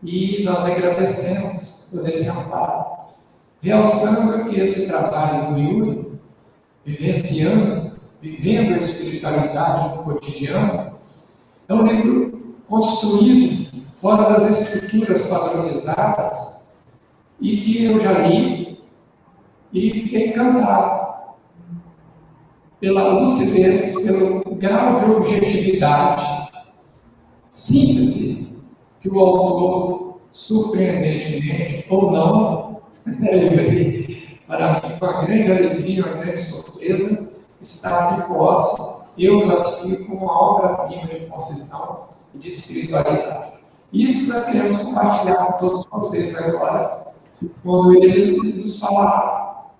E nós agradecemos por esse amparo, realçando que esse trabalho do Yuri, vivendo a espiritualidade no cotidiano, é um livro construído fora das escrituras padronizadas e que eu já li e fiquei encantado pela lucidez, pelo grau de objetividade, síntese que o autor, surpreendentemente ou não, para mim foi uma grande alegria, uma grande surpresa estar de posse. Eu classifico como uma obra-prima de concisão e de espiritualidade. Isso nós queremos compartilhar com todos vocês agora, quando ele nos falar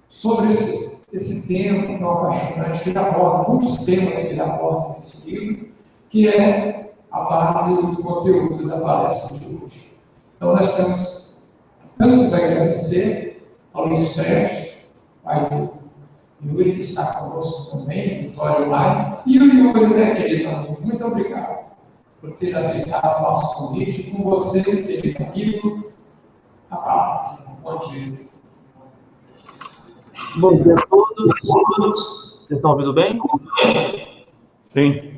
sobre esse tema tão apaixonante, que ele aborda muitos temas que ele aborda nesse livro, que é a base do conteúdo da palestra de hoje. Então, nós temos tantos a agradecer ao Luiz Freire, pai do Yuri, que está conosco também, Vitória Lai, e o Yuri, né, querido amigo, muito obrigado por ter aceitado o nosso convite. Com você, querido amigo, a palavra. Bom dia. Bom dia a todos. Vocês estão ouvindo bem? Sim.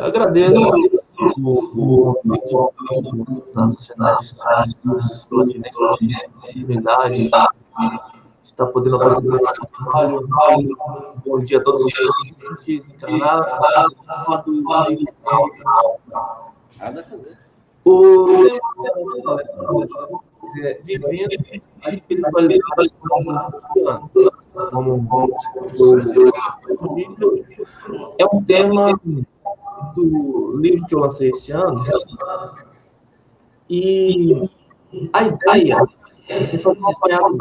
Agradeço o convite da Sociedade de está podendo aparecer no trabalho. Bom dia a todos os ouvintes, internados. O tema é vivendo a espiritualidade é um tema do livro que eu lancei esse ano, e a ideia é fazer um apanhado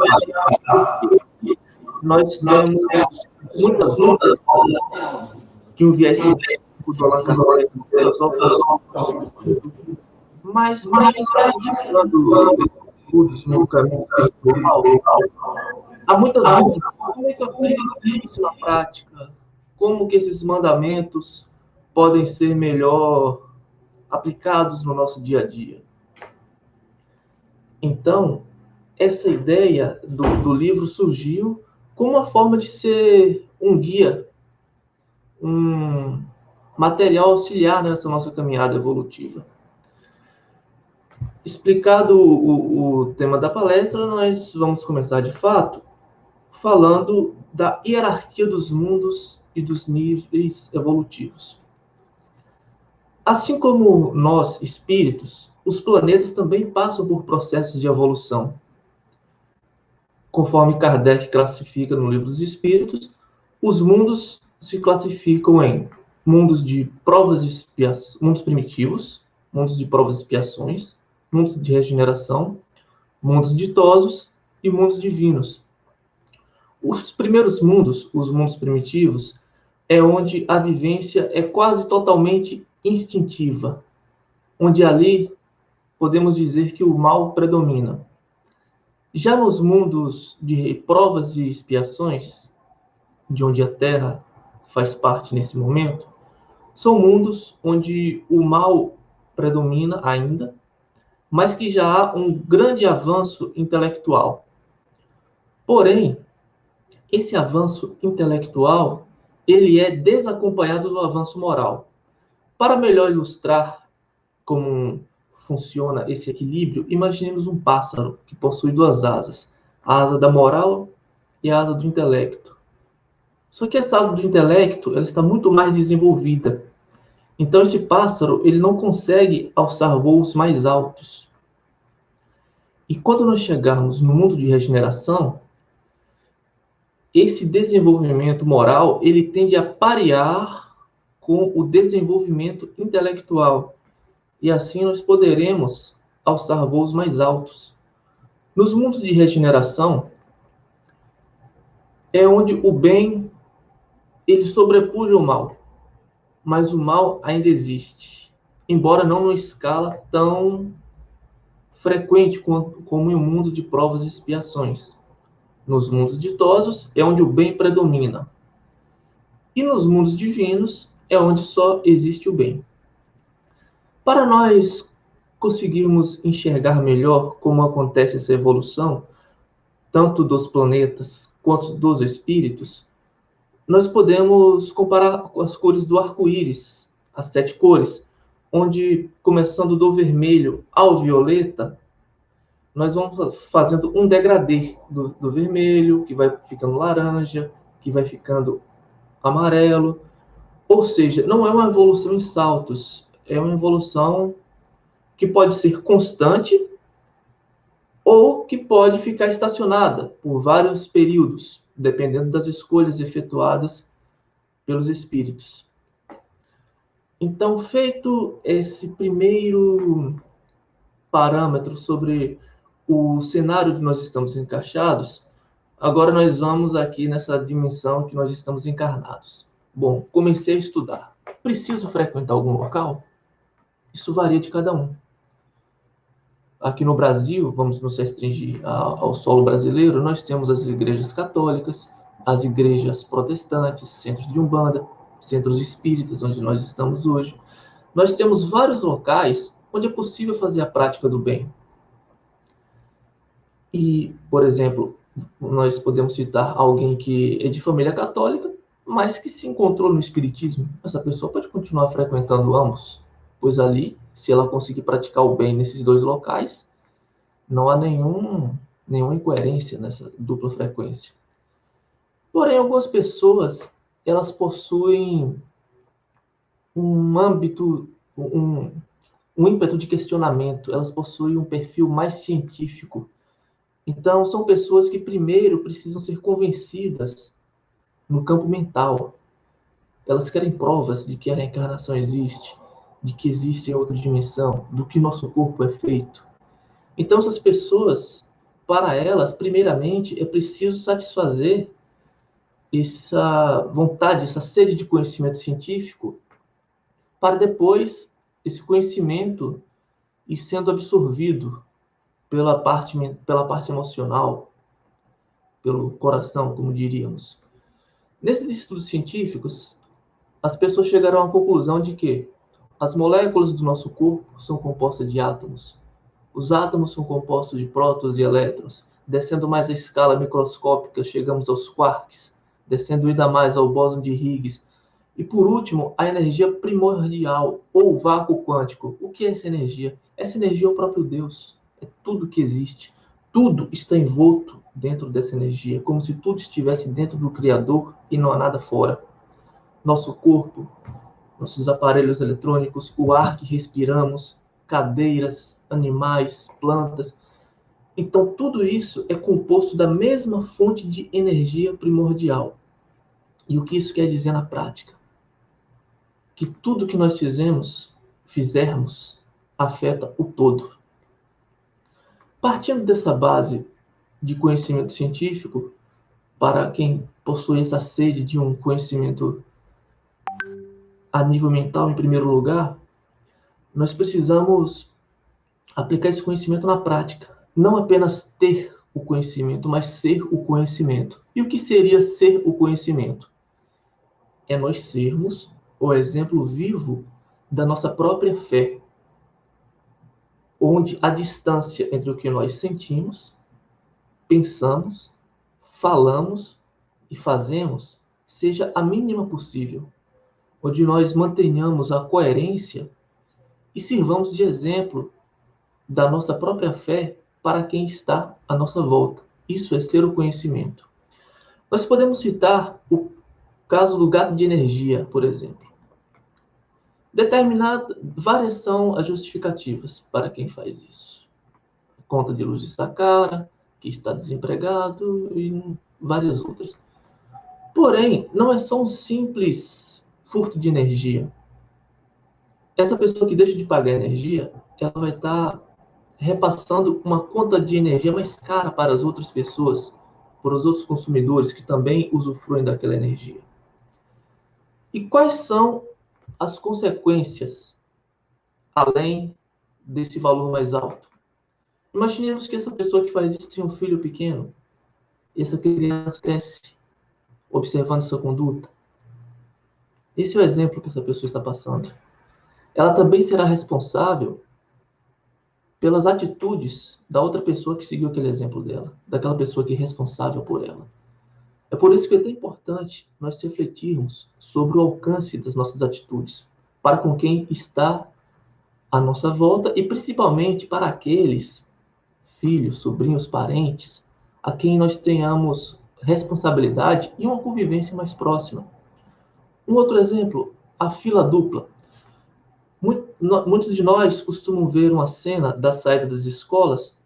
de nós temos muitas dúvidas de um viés do Allan Kardec, mas estudos no caminho espiritual, há muitas dúvidas. Como é que eu aplico isso na prática? Como que esses mandamentos podem ser melhor aplicados no nosso dia a dia? Então, essa ideia do livro surgiu como uma forma de ser um guia, um material auxiliar nessa nossa caminhada evolutiva. Explicado o tema da palestra, nós vamos começar de fato falando da hierarquia dos mundos e dos níveis evolutivos. Assim como nós, espíritos, os planetas também passam por processos de evolução. Conforme Kardec classifica no Livro dos Espíritos, os mundos se classificam em mundos de provas e expiações, mundos primitivos, mundos de provas e expiações, mundos de regeneração, mundos ditosos e mundos divinos. Os primeiros mundos, os mundos primitivos, é onde a vivência é quase totalmente instintiva, onde ali podemos dizer que o mal predomina. Já nos mundos de provas e expiações, de onde a Terra faz parte nesse momento, são mundos onde o mal predomina ainda, mas que já há um grande avanço intelectual. Porém, esse avanço intelectual, ele é desacompanhado do avanço moral. Para melhor ilustrar como funciona esse equilíbrio, imaginemos um pássaro que possui duas asas, a asa da moral e a asa do intelecto. Só que essa asa do intelecto, ela está muito mais desenvolvida. Então esse pássaro, ele não consegue alçar voos mais altos. E quando nós chegarmos no mundo de regeneração, esse desenvolvimento moral, ele tende a parear com o desenvolvimento intelectual. E assim nós poderemos alçar voos mais altos. Nos mundos de regeneração, é onde o bem, ele sobrepuja o mal. Mas o mal ainda existe, embora não numa escala tão frequente como em um mundo de provas e expiações. Nos mundos ditosos é onde o bem predomina. E nos mundos divinos é onde só existe o bem. Para nós conseguirmos enxergar melhor como acontece essa evolução, tanto dos planetas quanto dos espíritos, nós podemos comparar as cores do arco-íris, as 7 cores, onde, começando do vermelho ao violeta, nós vamos fazendo um degradê do vermelho, que vai ficando laranja, que vai ficando amarelo. Ou seja, não é uma evolução em saltos, é uma evolução que pode ser constante ou que pode ficar estacionada por vários períodos, dependendo das escolhas efetuadas pelos espíritos. Então, feito esse primeiro parâmetro sobre o cenário que nós estamos encaixados, agora nós vamos aqui nessa dimensão que nós estamos encarnados. Bom, comecei a estudar. Preciso frequentar algum local? Isso varia de cada um. Aqui no Brasil, vamos nos restringir ao solo brasileiro, nós temos as igrejas católicas, as igrejas protestantes, centros de umbanda, centros espíritas, onde nós estamos hoje. Nós temos vários locais onde é possível fazer a prática do bem. E, por exemplo, nós podemos citar alguém que é de família católica, mas que se encontrou no espiritismo. Essa pessoa pode continuar frequentando ambos, pois ali, se ela conseguir praticar o bem nesses dois locais, não há nenhuma incoerência nessa dupla frequência. Porém, algumas pessoas, elas possuem um âmbito, um ímpeto de questionamento, elas possuem um perfil mais científico. Então, são pessoas que primeiro precisam ser convencidas no campo mental. Elas querem provas de que a reencarnação existe, de que existe outra dimensão, do que nosso corpo é feito. Então, essas pessoas, para elas, primeiramente, é preciso satisfazer essa vontade, essa sede de conhecimento científico, para depois esse conhecimento ir sendo absorvido pela parte emocional, pelo coração, como diríamos. Nesses estudos científicos, as pessoas chegaram à conclusão de que as moléculas do nosso corpo são compostas de átomos. Os átomos são compostos de prótons e elétrons. Descendo mais a escala microscópica, chegamos aos quarks. Descendo ainda mais ao bóson de Higgs. E, por último, a energia primordial, ou vácuo quântico. O que é essa energia? Essa energia é o próprio Deus. É tudo que existe. Tudo está envolto dentro dessa energia, como se tudo estivesse dentro do Criador e não há nada fora. Nosso corpo, nossos aparelhos eletrônicos, o ar que respiramos, cadeiras, animais, plantas. Então, tudo isso é composto da mesma fonte de energia primordial. E o que isso quer dizer na prática? Que tudo que nós fizermos, afeta o todo. Partindo dessa base de conhecimento científico, para quem possui essa sede de um conhecimento a nível mental, em primeiro lugar, nós precisamos aplicar esse conhecimento na prática. Não apenas ter o conhecimento, mas ser o conhecimento. E o que seria ser o conhecimento? É nós sermos o exemplo vivo da nossa própria fé, onde a distância entre o que nós sentimos, pensamos, falamos e fazemos seja a mínima possível, onde nós mantenhamos a coerência e sirvamos de exemplo da nossa própria fé para quem está à nossa volta. Isso é ser o conhecimento. Nós podemos citar o caso do gato de energia, por exemplo. Várias são as justificativas para quem faz isso. Conta de luz de Sacara, que está desempregado e várias outras. Porém, não é só um simples furto de energia. Essa pessoa que deixa de pagar energia, ela vai estar repassando uma conta de energia mais cara para as outras pessoas, para os outros consumidores que também usufruem daquela energia. E quais são as consequências, além desse valor mais alto? Imaginemos que essa pessoa que faz isso tem um filho pequeno, e essa criança cresce observando essa conduta. Esse é o exemplo que essa pessoa está passando. Ela também será responsável pelas atitudes da outra pessoa que seguiu aquele exemplo dela, daquela pessoa que é responsável por ela. É por isso que é tão importante nós refletirmos sobre o alcance das nossas atitudes, para com quem está à nossa volta e principalmente para aqueles filhos, sobrinhos, parentes, a quem nós tenhamos responsabilidade e uma convivência mais próxima. Um outro exemplo, a fila dupla. Muitos de nós costumam ver uma cena da saída das escolas,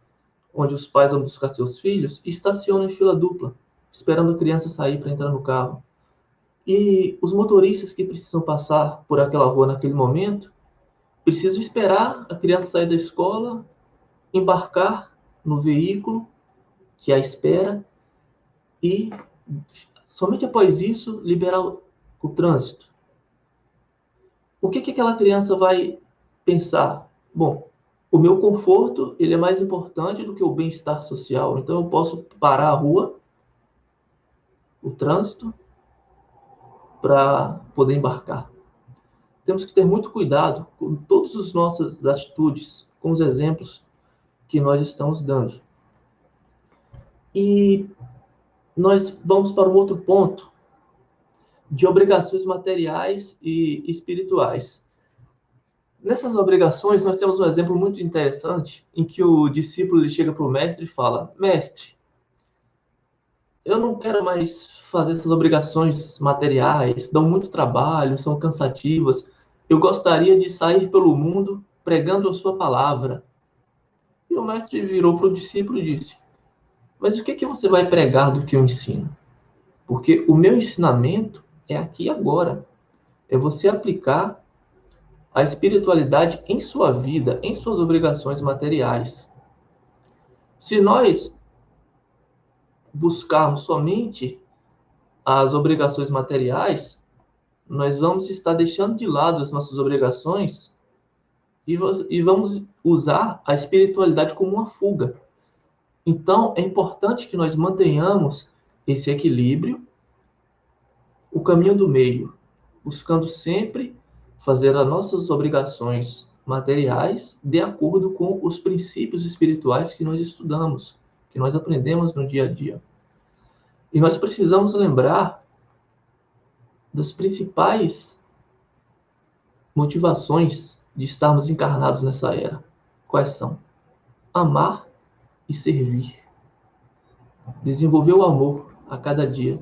onde os pais vão buscar seus filhos e estacionam em fila dupla, esperando a criança sair para entrar no carro. E os motoristas que precisam passar por aquela rua naquele momento, precisam esperar a criança sair da escola, embarcar no veículo que a espera e, somente após isso, liberar o trânsito. O que aquela criança vai pensar? Bom, o meu conforto ele é mais importante do que o bem-estar social. Então eu posso parar a rua, o trânsito, para poder embarcar. Temos que ter muito cuidado com todas as nossas atitudes, com os exemplos que nós estamos dando. E nós vamos para um outro ponto de obrigações materiais e espirituais. Nessas obrigações, nós temos um exemplo muito interessante em que o discípulo ele chega para o mestre e fala: Mestre, eu não quero mais fazer essas obrigações materiais, dão muito trabalho, são cansativas. Eu gostaria de sair pelo mundo pregando a sua palavra. E o mestre virou para o discípulo e disse: Mas o que você vai pregar do que eu ensino? Porque o meu ensinamento é aqui e agora. É você aplicar a espiritualidade em sua vida, em suas obrigações materiais. Se nós buscarmos somente as obrigações materiais, nós vamos estar deixando de lado as nossas obrigações e vamos usar a espiritualidade como uma fuga. Então, é importante que nós mantenhamos esse equilíbrio, o caminho do meio, buscando sempre fazer as nossas obrigações materiais de acordo com os princípios espirituais que nós estudamos, que nós aprendemos no dia a dia. E nós precisamos lembrar das principais motivações de estarmos encarnados nessa era. Quais são? Amar e servir. Desenvolver o amor a cada dia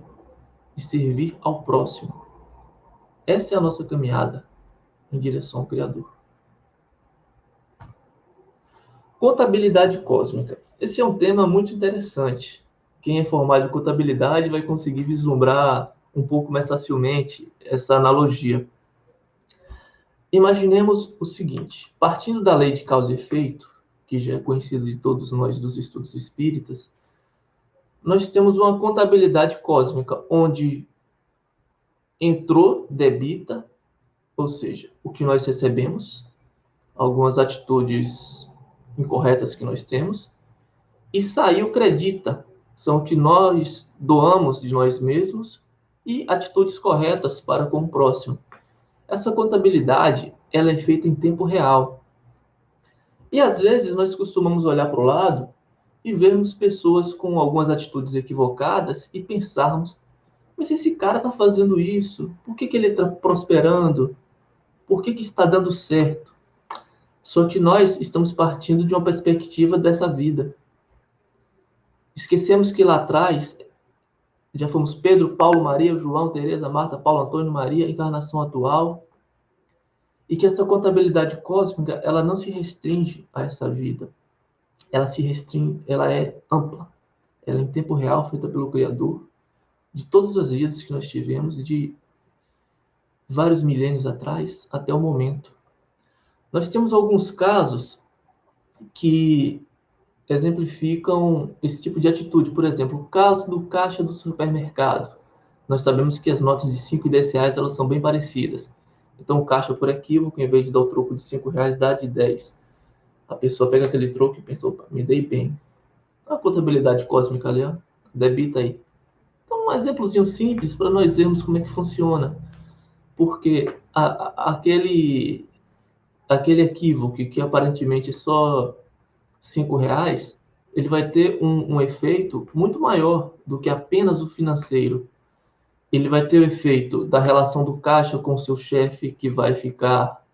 e servir ao próximo. Essa é a nossa caminhada em direção ao Criador. Contabilidade cósmica. Esse é um tema muito interessante. Quem é formado em contabilidade vai conseguir vislumbrar um pouco mais facilmente essa analogia. Imaginemos o seguinte: partindo da lei de causa e efeito, que já é conhecida de todos nós dos estudos espíritas, nós temos uma contabilidade cósmica, onde entrou, debita, ou seja, o que nós recebemos, algumas atitudes incorretas que nós temos, e saiu, credita, são o que nós doamos de nós mesmos, e atitudes corretas para com o próximo. Essa contabilidade, ela é feita em tempo real. E às vezes nós costumamos olhar para o lado e vermos pessoas com algumas atitudes equivocadas e pensarmos: mas esse cara está fazendo isso? Por que ele está prosperando? Por que está dando certo? Só que nós estamos partindo de uma perspectiva dessa vida. Esquecemos que lá atrás já fomos Pedro, Paulo, Maria, João, Teresa, Marta, Paulo, Antônio, Maria, encarnação atual. E que essa contabilidade cósmica, ela não se restringe a essa vida. Ela é ampla. Ela é em tempo real, feita pelo Criador, de todas as vidas que nós tivemos, de vários milênios atrás até o momento. Nós temos alguns casos que exemplificam esse tipo de atitude. Por exemplo, o caso do caixa do supermercado. Nós sabemos que as notas de 5 e 10 reais elas são bem parecidas. Então, o caixa, por equívoco, em vez de dar o troco de 5 reais, dá de 10. A pessoa pega aquele troco e pensa: opa, me dei bem. A contabilidade cósmica ali, ó, debita aí. Então, um exemplozinho simples para nós vermos como é que funciona. Porque aquele equívoco que aparentemente só R$ 5, ele vai ter um efeito muito maior do que apenas o financeiro. Ele vai ter o efeito da relação do caixa com o seu chefe, que vai ficar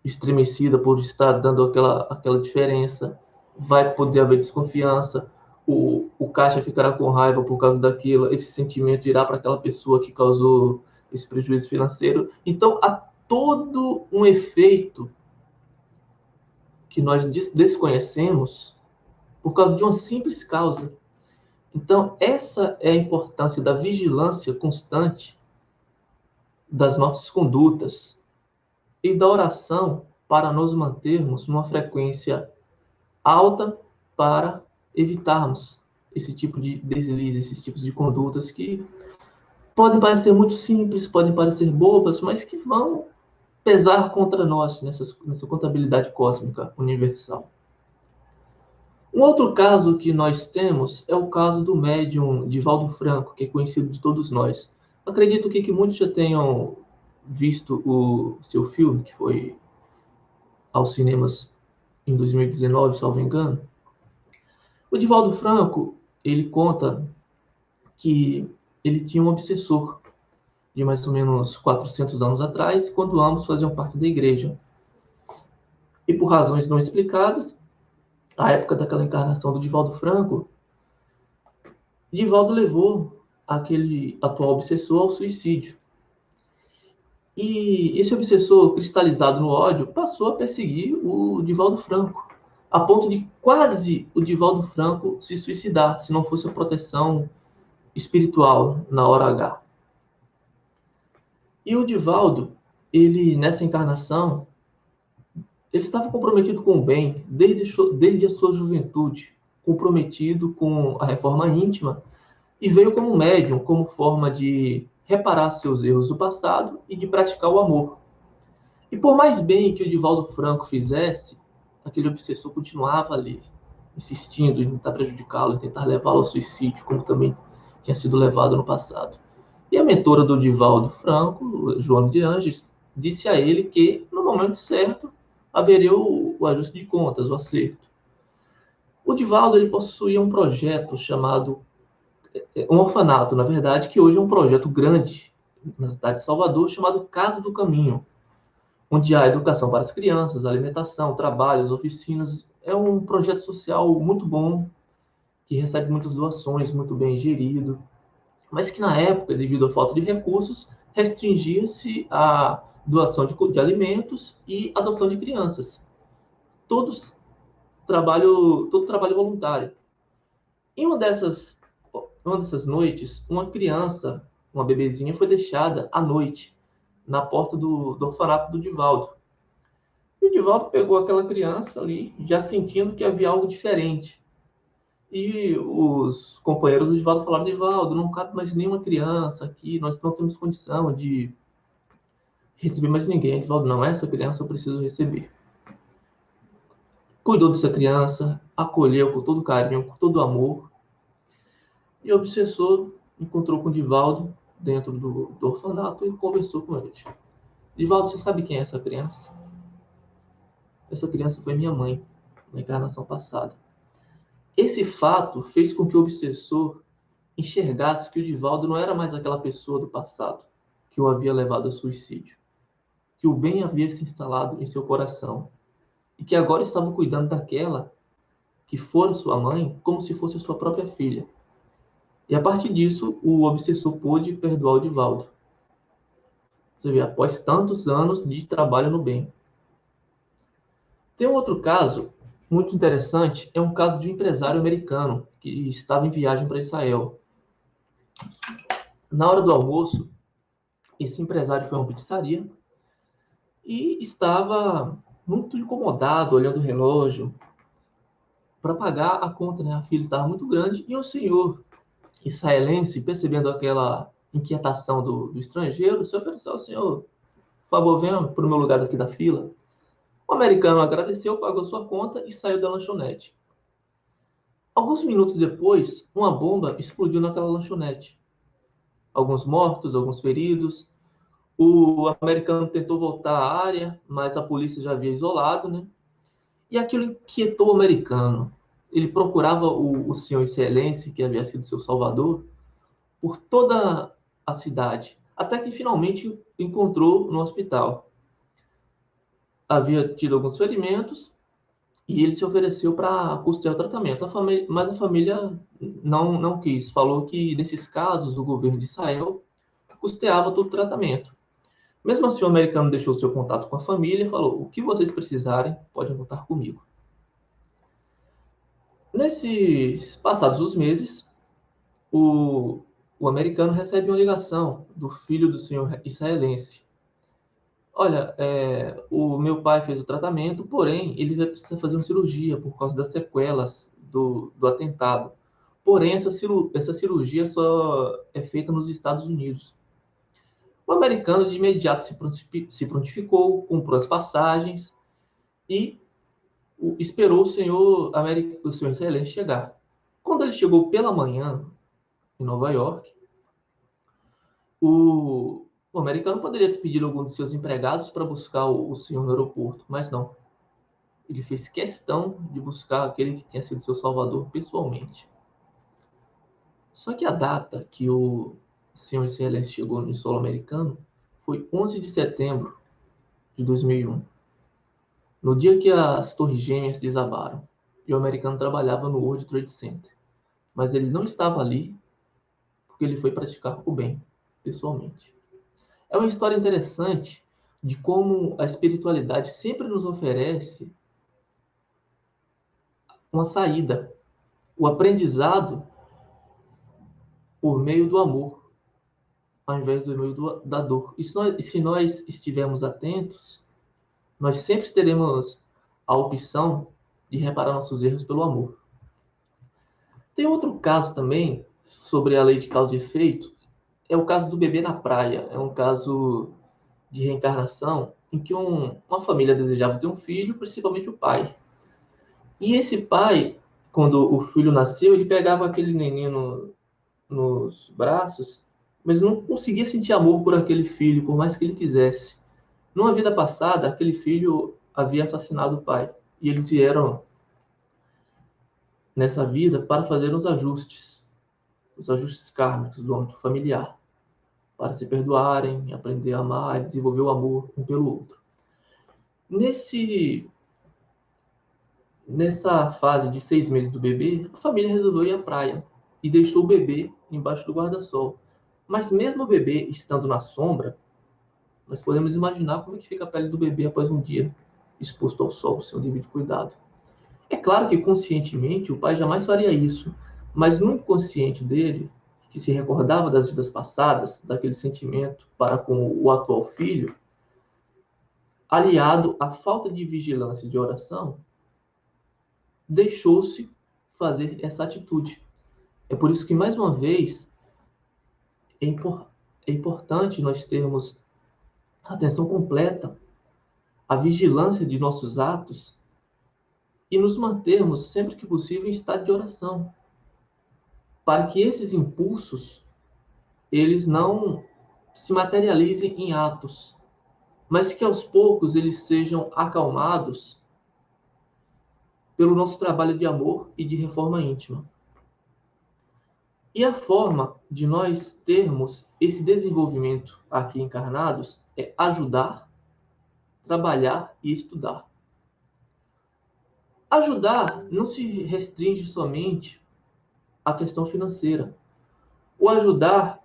estremecida por estar dando aquela diferença. Vai poder haver desconfiança. O caixa ficará com raiva por causa daquilo. Esse sentimento irá para aquela pessoa que causou esse prejuízo financeiro. Então, há todo um efeito que nós desconhecemos por causa de uma simples causa. Então, essa é a importância da vigilância constante das nossas condutas e da oração para nos mantermos numa frequência alta para evitarmos esse tipo de deslize, esses tipos de condutas que podem parecer muito simples, podem parecer bobas, mas que vão pesar contra nós nessa contabilidade cósmica universal. Um outro caso que nós temos é o caso do médium Divaldo Franco, que é conhecido de todos nós. Acredito que muitos já tenham visto o seu filme, que foi aos cinemas em 2019, salvo engano. O Divaldo Franco, ele conta que ele tinha um obsessor de mais ou menos 400 anos atrás, quando ambos faziam parte da igreja. E por razões não explicadas, à época daquela encarnação do Divaldo Franco, Divaldo levou aquele atual obsessor ao suicídio. E esse obsessor, cristalizado no ódio, passou a perseguir o Divaldo Franco, a ponto de quase o Divaldo Franco se suicidar, se não fosse a proteção espiritual na hora H. E o Divaldo, ele nessa encarnação, ele estava comprometido com o bem desde a sua juventude, comprometido com a reforma íntima, e veio como médium, como forma de reparar seus erros do passado e de praticar o amor. E por mais bem que o Divaldo Franco fizesse, aquele obsessor continuava ali, insistindo em tentar prejudicá-lo, em tentar levá-lo ao suicídio, como também tinha sido levado no passado. E a mentora do Divaldo Franco, Joana de Anjos, disse a ele que, no momento certo, haveria o ajuste de contas, o acerto. O Divaldo, ele possuía um projeto chamado, um orfanato, na verdade, que hoje é um projeto grande na cidade de Salvador, chamado Casa do Caminho, onde há educação para as crianças, alimentação, trabalhos, oficinas. É um projeto social muito bom, que recebe muitas doações, muito bem gerido, mas que na época, devido à falta de recursos, restringia-se a doação de alimentos e adoção de crianças. Todo trabalho voluntário. Em uma dessas noites, uma criança, uma bebezinha, foi deixada à noite na porta do orfanato do Divaldo. E o Divaldo pegou aquela criança ali, já sentindo que havia algo diferente. E os companheiros do Divaldo falaram: Divaldo, não cabe mais nenhuma criança aqui, nós não temos condição de receber mais ninguém. Divaldo: não, essa criança eu preciso receber. Cuidou dessa criança, acolheu com todo carinho, com todo amor. E o obsessor encontrou com o Divaldo dentro do orfanato e conversou com ele. Divaldo, você sabe quem é essa criança? Essa criança foi minha mãe, na encarnação passada. Esse fato fez com que o obsessor enxergasse que o Divaldo não era mais aquela pessoa do passado que o havia levado ao suicídio, que o bem havia se instalado em seu coração e que agora estava cuidando daquela que fora sua mãe como se fosse a sua própria filha. E a partir disso, o obsessor pôde perdoar o Divaldo. Você vê, após tantos anos de trabalho no bem. Tem um outro caso muito interessante, é um caso de um empresário americano que estava em viagem para Israel. Na hora do almoço, esse empresário foi a uma pizzaria e estava muito incomodado, olhando o relógio para pagar a conta, né? A fila estava muito grande e o senhor israelense, percebendo aquela inquietação do estrangeiro, se ofereceu ao senhor: por favor, venha para o meu lugar aqui da fila. O americano agradeceu, pagou sua conta e saiu da lanchonete. Alguns minutos depois, uma bomba explodiu naquela lanchonete. Alguns mortos, alguns feridos. O americano tentou voltar à área, mas a polícia já havia isolado, né? E aquilo inquietou o americano. Ele procurava o senhor israelense, que havia sido seu salvador, por toda a cidade, até que finalmente encontrou no hospital. Havia tido alguns ferimentos e ele se ofereceu para custear o tratamento. Mas a família não quis. Falou que, nesses casos, o governo de Israel custeava todo o tratamento. Mesmo assim, o americano deixou seu contato com a família e falou: o que vocês precisarem, podem contar comigo. Nesses passados os meses, o americano recebe uma ligação do filho do senhor israelense. Olha, o meu pai fez o tratamento, porém, ele vai precisar fazer uma cirurgia por causa das sequelas do atentado. Porém, essa cirurgia só é feita nos Estados Unidos. O americano de imediato se prontificou, comprou as passagens e esperou o senhor israelense chegar. Quando ele chegou pela manhã em Nova York, o americano poderia ter pedido algum de seus empregados para buscar o senhor no aeroporto, mas não. Ele fez questão de buscar aquele que tinha sido seu salvador pessoalmente. Só que a data que o senhor israelense chegou no solo americano foi 11 de setembro de 2001, no dia que as Torres Gêmeas desabaram, e o americano trabalhava no World Trade Center. Mas ele não estava ali porque ele foi praticar o bem, pessoalmente. É uma história interessante de como a espiritualidade sempre nos oferece uma saída, o aprendizado por meio do amor, ao invés do meio da dor. E se nós estivermos atentos, nós sempre teremos a opção de reparar nossos erros pelo amor. Tem outro caso também sobre a lei de causa e efeito, é o caso do bebê na praia. É um caso de reencarnação em que uma família desejava ter um filho, principalmente o pai. E esse pai, quando o filho nasceu, ele pegava aquele nenino nos braços, mas não conseguia sentir amor por aquele filho, por mais que ele quisesse. Numa vida passada, aquele filho havia assassinado o pai. E eles vieram nessa vida para fazer os ajustes kármicos do âmbito familiar, para se perdoarem, aprender a amar e desenvolver o amor um pelo outro. Nessa fase de 6 meses do bebê, a família resolveu ir à praia e deixou o bebê embaixo do guarda-sol. Mas mesmo o bebê estando na sombra, nós podemos imaginar como é que fica a pele do bebê após um dia exposto ao sol, sem o devido cuidado. É claro que conscientemente o pai jamais faria isso, mas no inconsciente dele, que se recordava das vidas passadas, daquele sentimento para com o atual filho, aliado à falta de vigilância e de oração, deixou-se fazer essa atitude. É por isso que, mais uma vez, é importante nós termos a atenção completa, a vigilância de nossos atos e nos mantermos, sempre que possível, em estado de oração, para que esses impulsos eles não se materializem em atos, mas que aos poucos eles sejam acalmados pelo nosso trabalho de amor e de reforma íntima. E a forma de nós termos esse desenvolvimento aqui encarnados é ajudar, trabalhar e estudar. Ajudar não se restringe somente à questão financeira. O ajudar,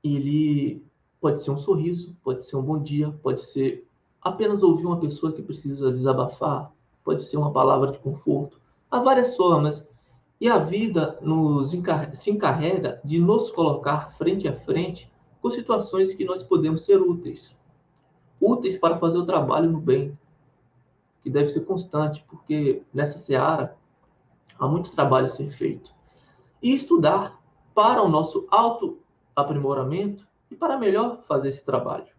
ele pode ser um sorriso, pode ser um bom dia, pode ser apenas ouvir uma pessoa que precisa desabafar, pode ser uma palavra de conforto. Há várias formas. E a vida se encarrega de nos colocar frente a frente com situações em que nós podemos ser úteis. Úteis para fazer o trabalho no bem, que deve ser constante, porque nessa seara há muito trabalho a ser feito. E estudar para o nosso autoaprimoramento e para melhor fazer esse trabalho.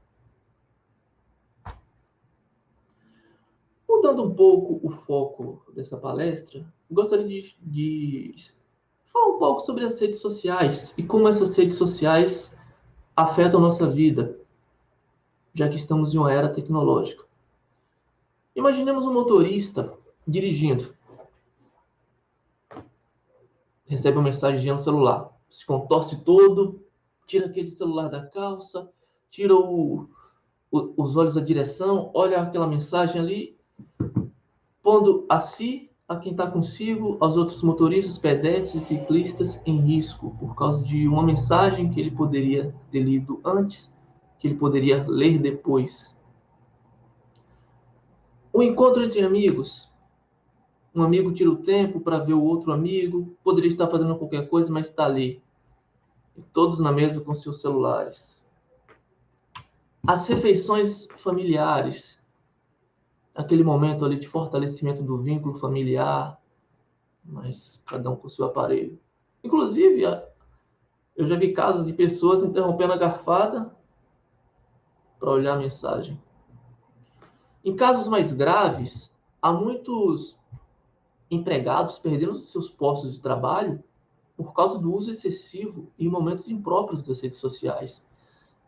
Mudando um pouco o foco dessa palestra, gostaria de falar um pouco sobre as redes sociais e como essas redes sociais afetam a nossa vida, já que estamos em uma era tecnológica. Imaginemos um motorista dirigindo, recebe uma mensagem no celular, se contorce todo, tira aquele celular da calça, tira os olhos da direção, olha aquela mensagem ali, pondo a si, a quem está consigo, aos outros motoristas, pedestres, ciclistas em risco, por causa de uma mensagem que ele poderia ter lido antes, que ele poderia ler depois. Um encontro entre amigos. Um amigo tira o tempo para ver o outro amigo, poderia estar fazendo qualquer coisa, mas está ali. E todos na mesa com seus celulares. As refeições familiares. Aquele momento ali de fortalecimento do vínculo familiar, mas cada um com seu aparelho. Inclusive, eu já vi casos de pessoas interrompendo a garfada para olhar a mensagem. Em casos mais graves, há muitos empregados perdendo seus postos de trabalho por causa do uso excessivo e momentos impróprios das redes sociais.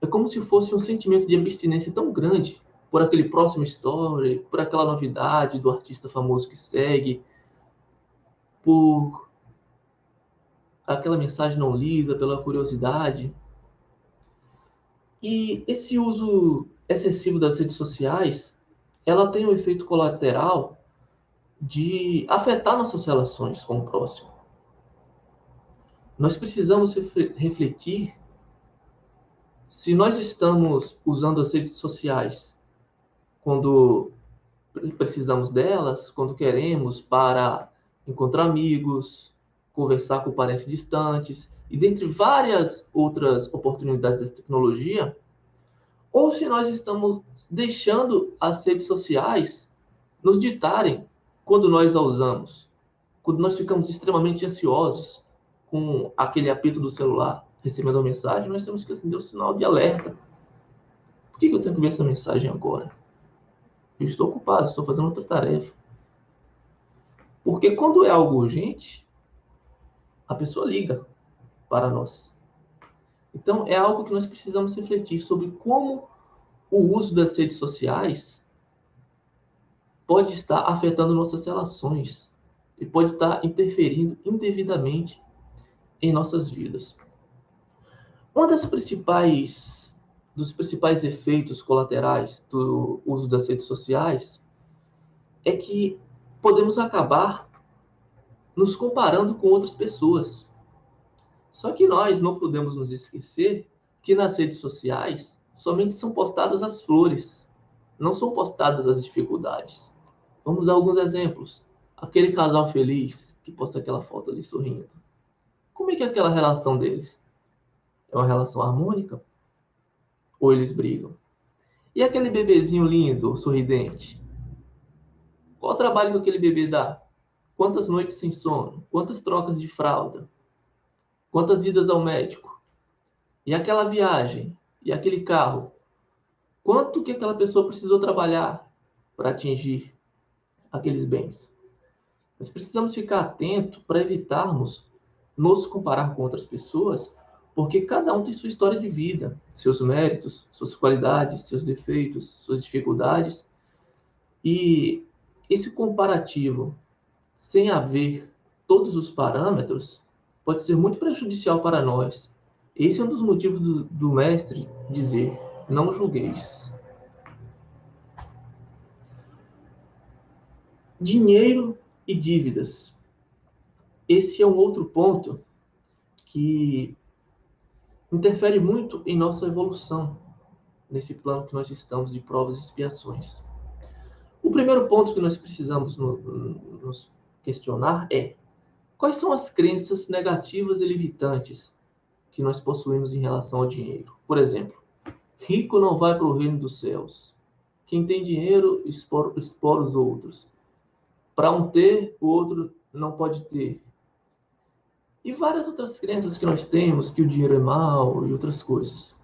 É como se fosse um sentimento de abstinência tão grande por aquele próximo story, por aquela novidade do artista famoso que segue, por aquela mensagem não lida, pela curiosidade. E esse uso excessivo das redes sociais, ela tem um efeito colateral de afetar nossas relações com o próximo. Nós precisamos refletir se nós estamos usando as redes sociais quando precisamos delas, quando queremos para encontrar amigos, conversar com parentes distantes, e dentre várias outras oportunidades dessa tecnologia, ou se nós estamos deixando as redes sociais nos ditarem quando nós a usamos, quando nós ficamos extremamente ansiosos com aquele apito do celular, recebendo uma mensagem, nós temos que acender o sinal de alerta. Por que eu tenho que ver essa mensagem agora? Eu estou ocupado, estou fazendo outra tarefa. Porque quando é algo urgente, a pessoa liga para nós. Então, é algo que nós precisamos refletir sobre como o uso das redes sociais pode estar afetando nossas relações e pode estar interferindo indevidamente em nossas vidas. Um dos principais efeitos colaterais do uso das redes sociais é que podemos acabar nos comparando com outras pessoas. Só que nós não podemos nos esquecer que nas redes sociais somente são postadas as flores, não são postadas as dificuldades. Vamos dar alguns exemplos. Aquele casal feliz que posta aquela foto ali sorrindo. Como é que é aquela relação deles? É uma relação harmônica? Ou eles brigam? E aquele bebezinho lindo, sorridente? Qual o trabalho que aquele bebê dá? Quantas noites sem sono? Quantas trocas de fralda? Quantas idas ao médico? E aquela viagem? E aquele carro? Quanto que aquela pessoa precisou trabalhar para atingir aqueles bens? Nós precisamos ficar atento para evitarmos nos comparar com outras pessoas, porque cada um tem sua história de vida, seus méritos, suas qualidades, seus defeitos, suas dificuldades. E esse comparativo, sem haver todos os parâmetros, pode ser muito prejudicial para nós. Esse é um dos motivos do mestre dizer: não julgueis. Dinheiro e dívidas. Esse é um outro ponto que interfere muito em nossa evolução nesse plano que nós estamos de provas e expiações. O primeiro ponto que nós precisamos nos questionar é: quais são as crenças negativas e limitantes que nós possuímos em relação ao dinheiro? Por exemplo, rico não vai para o reino dos céus. Quem tem dinheiro explora os outros. Para um ter, o outro não pode ter. E várias outras crenças que nós temos, que o dinheiro é mau e outras coisas.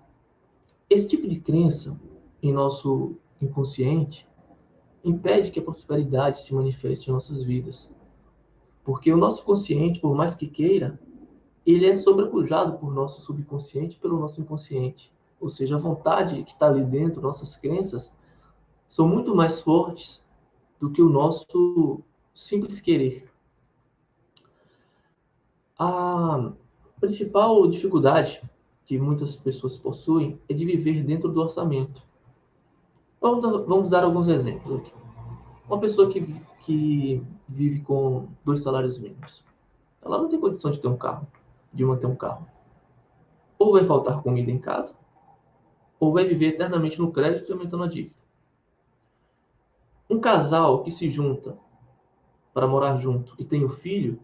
Esse tipo de crença em nosso inconsciente impede que a prosperidade se manifeste em nossas vidas. Porque o nosso consciente, por mais que queira, ele é sobrepujado por nosso subconsciente e pelo nosso inconsciente. Ou seja, a vontade que está ali dentro, nossas crenças, são muito mais fortes do que o nosso simples querer. A principal dificuldade que muitas pessoas possuem é de viver dentro do orçamento. Vamos dar alguns exemplos aqui. Uma pessoa que vive com 2 salários mínimos, ela não tem condição de ter um carro, de manter um carro. Ou vai faltar comida em casa, ou vai viver eternamente no crédito e aumentando a dívida. Um casal que se junta para morar junto e tem um filho,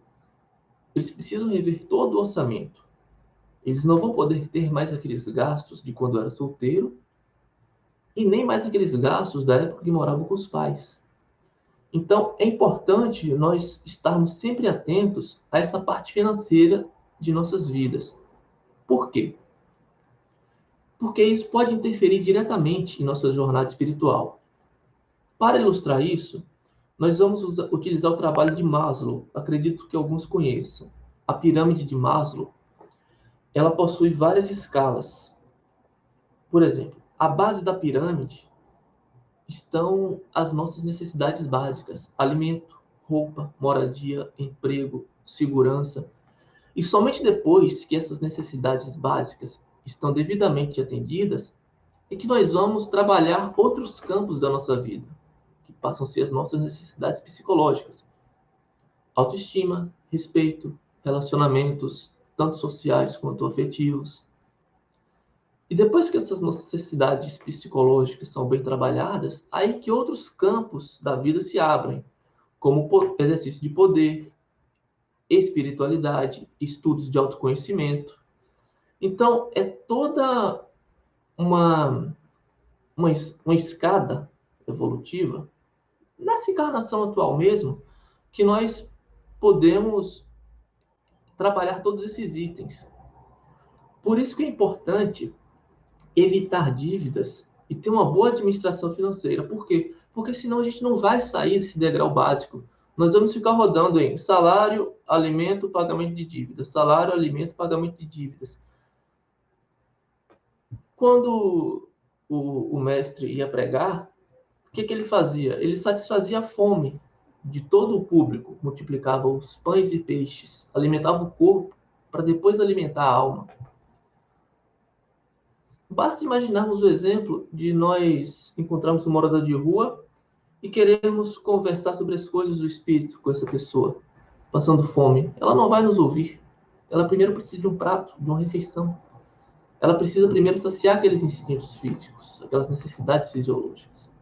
eles precisam rever todo o orçamento. Eles não vão poder ter mais aqueles gastos de quando era solteiro e nem mais aqueles gastos da época que moravam com os pais. Então, é importante nós estarmos sempre atentos a essa parte financeira de nossas vidas. Por quê? Porque isso pode interferir diretamente em nossa jornada espiritual. Para ilustrar isso, nós vamos utilizar o trabalho de Maslow. Acredito que alguns conheçam. A pirâmide de Maslow, ela possui várias escalas. Por exemplo, a base da pirâmide estão as nossas necessidades básicas: alimento, roupa, moradia, emprego, segurança. E somente depois que essas necessidades básicas estão devidamente atendidas, é que nós vamos trabalhar outros campos da nossa vida, que passam a ser as nossas necessidades psicológicas: autoestima, respeito, relacionamentos, tanto sociais quanto afetivos. E depois que essas necessidades psicológicas são bem trabalhadas, aí que outros campos da vida se abrem, como exercício de poder, espiritualidade, estudos de autoconhecimento. Então, é toda uma, uma escada evolutiva, nessa encarnação atual mesmo, que nós podemos trabalhar todos esses itens. Por isso que é importante evitar dívidas e ter uma boa administração financeira. Por quê? Porque senão a gente não vai sair desse degrau básico. Nós vamos ficar rodando em salário, alimento, pagamento de dívidas. Salário, alimento, pagamento de dívidas. Quando o mestre ia pregar, o que ele fazia? Ele satisfazia a fome de todo o público, multiplicava os pães e peixes, alimentava o corpo para depois alimentar a alma. Basta imaginarmos o exemplo de nós encontrarmos um morador de rua e queremos conversar sobre as coisas do espírito com essa pessoa, passando fome. Ela não vai nos ouvir. Ela primeiro precisa de um prato, de uma refeição. Ela precisa primeiro saciar aqueles instintos físicos, aquelas necessidades fisiológicas.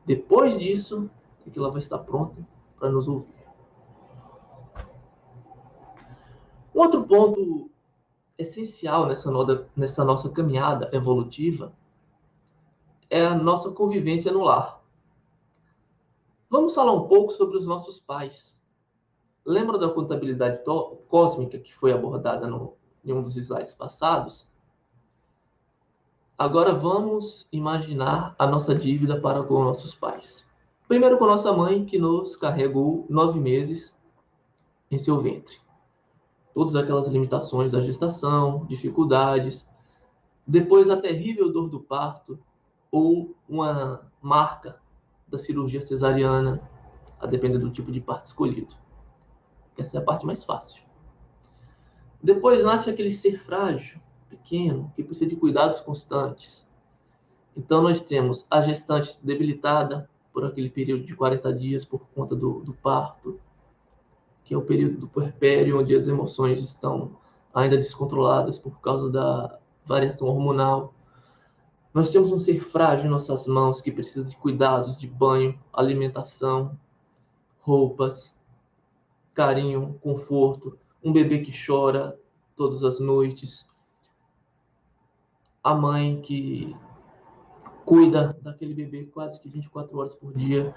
Depois disso, é que ela vai estar pronta para nos ouvir. Um outro ponto essencial nessa nossa caminhada evolutiva é a nossa convivência no lar. Vamos falar um pouco sobre os nossos pais. Lembra da contabilidade cósmica que foi abordada em um dos slides passados? Agora vamos imaginar a nossa dívida para com nossos pais. Primeiro com nossa mãe, que nos carregou 9 meses em seu ventre. Todas aquelas limitações da gestação, dificuldades, depois a terrível dor do parto ou uma marca da cirurgia cesariana, a depender do tipo de parto escolhido. Essa é a parte mais fácil. Depois nasce aquele ser frágil, pequeno, que precisa de cuidados constantes. Então nós temos a gestante debilitada por aquele período de 40 dias por conta do parto, que é o período do puerpério, onde as emoções estão ainda descontroladas por causa da variação hormonal. Nós temos um ser frágil em nossas mãos que precisa de cuidados, de banho, alimentação, roupas, carinho, conforto. Um bebê que chora todas as noites. A mãe que cuida daquele bebê quase que 24 horas por dia.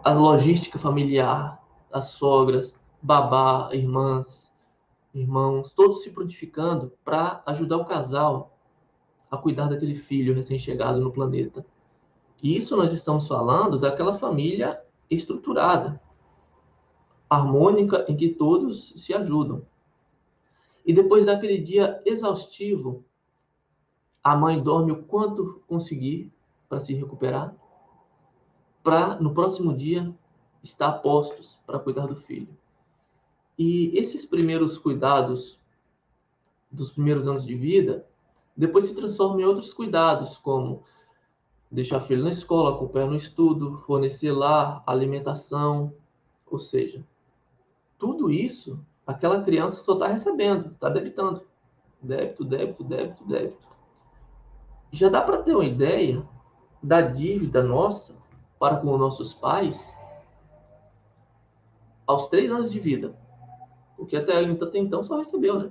A logística familiar, as sogras, babá, irmãs, irmãos, todos se prontificando para ajudar o casal a cuidar daquele filho recém-chegado no planeta. E isso nós estamos falando daquela família estruturada, harmônica, em que todos se ajudam. E depois daquele dia exaustivo, a mãe dorme o quanto conseguir para se recuperar, para, no próximo dia, estar a postos para cuidar do filho. E esses primeiros cuidados dos primeiros anos de vida, depois se transformam em outros cuidados, como deixar filho na escola, acompanhar no estudo, fornecer lar, alimentação, ou seja, tudo isso, aquela criança só está recebendo, está debitando. Débito, débito, débito, débito. Já dá para ter uma ideia da dívida nossa para com nossos pais aos 3 anos de vida. Porque até então só recebeu, né?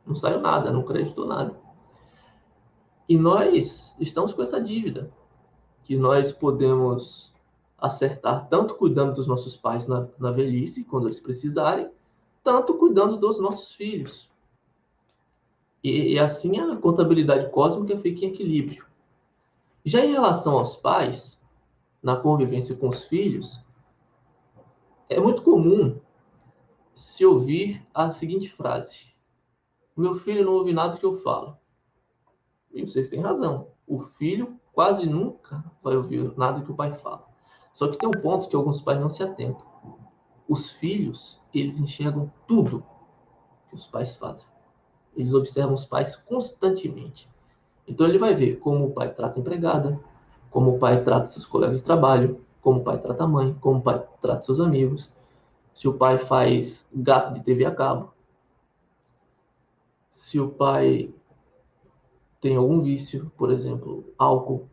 Não saiu nada, não creditou nada. E nós estamos com essa dívida, que nós podemos acertar tanto cuidando dos nossos pais na velhice, quando eles precisarem, tanto cuidando dos nossos filhos. E assim a contabilidade cósmica fica em equilíbrio. Já em relação aos pais, na convivência com os filhos, é muito comum se ouvir a seguinte frase: meu filho não ouve nada que eu falo. E vocês têm razão. O filho quase nunca vai ouvir nada que o pai fala. Só que tem um ponto que alguns pais não se atentam. Os filhos, eles enxergam tudo que os pais fazem. Eles observam os pais constantemente. Então ele vai ver como o pai trata a empregada, como o pai trata seus colegas de trabalho, como o pai trata a mãe, como o pai trata seus amigos, se o pai faz gato de TV a cabo, se o pai tem algum vício, por exemplo, álcool,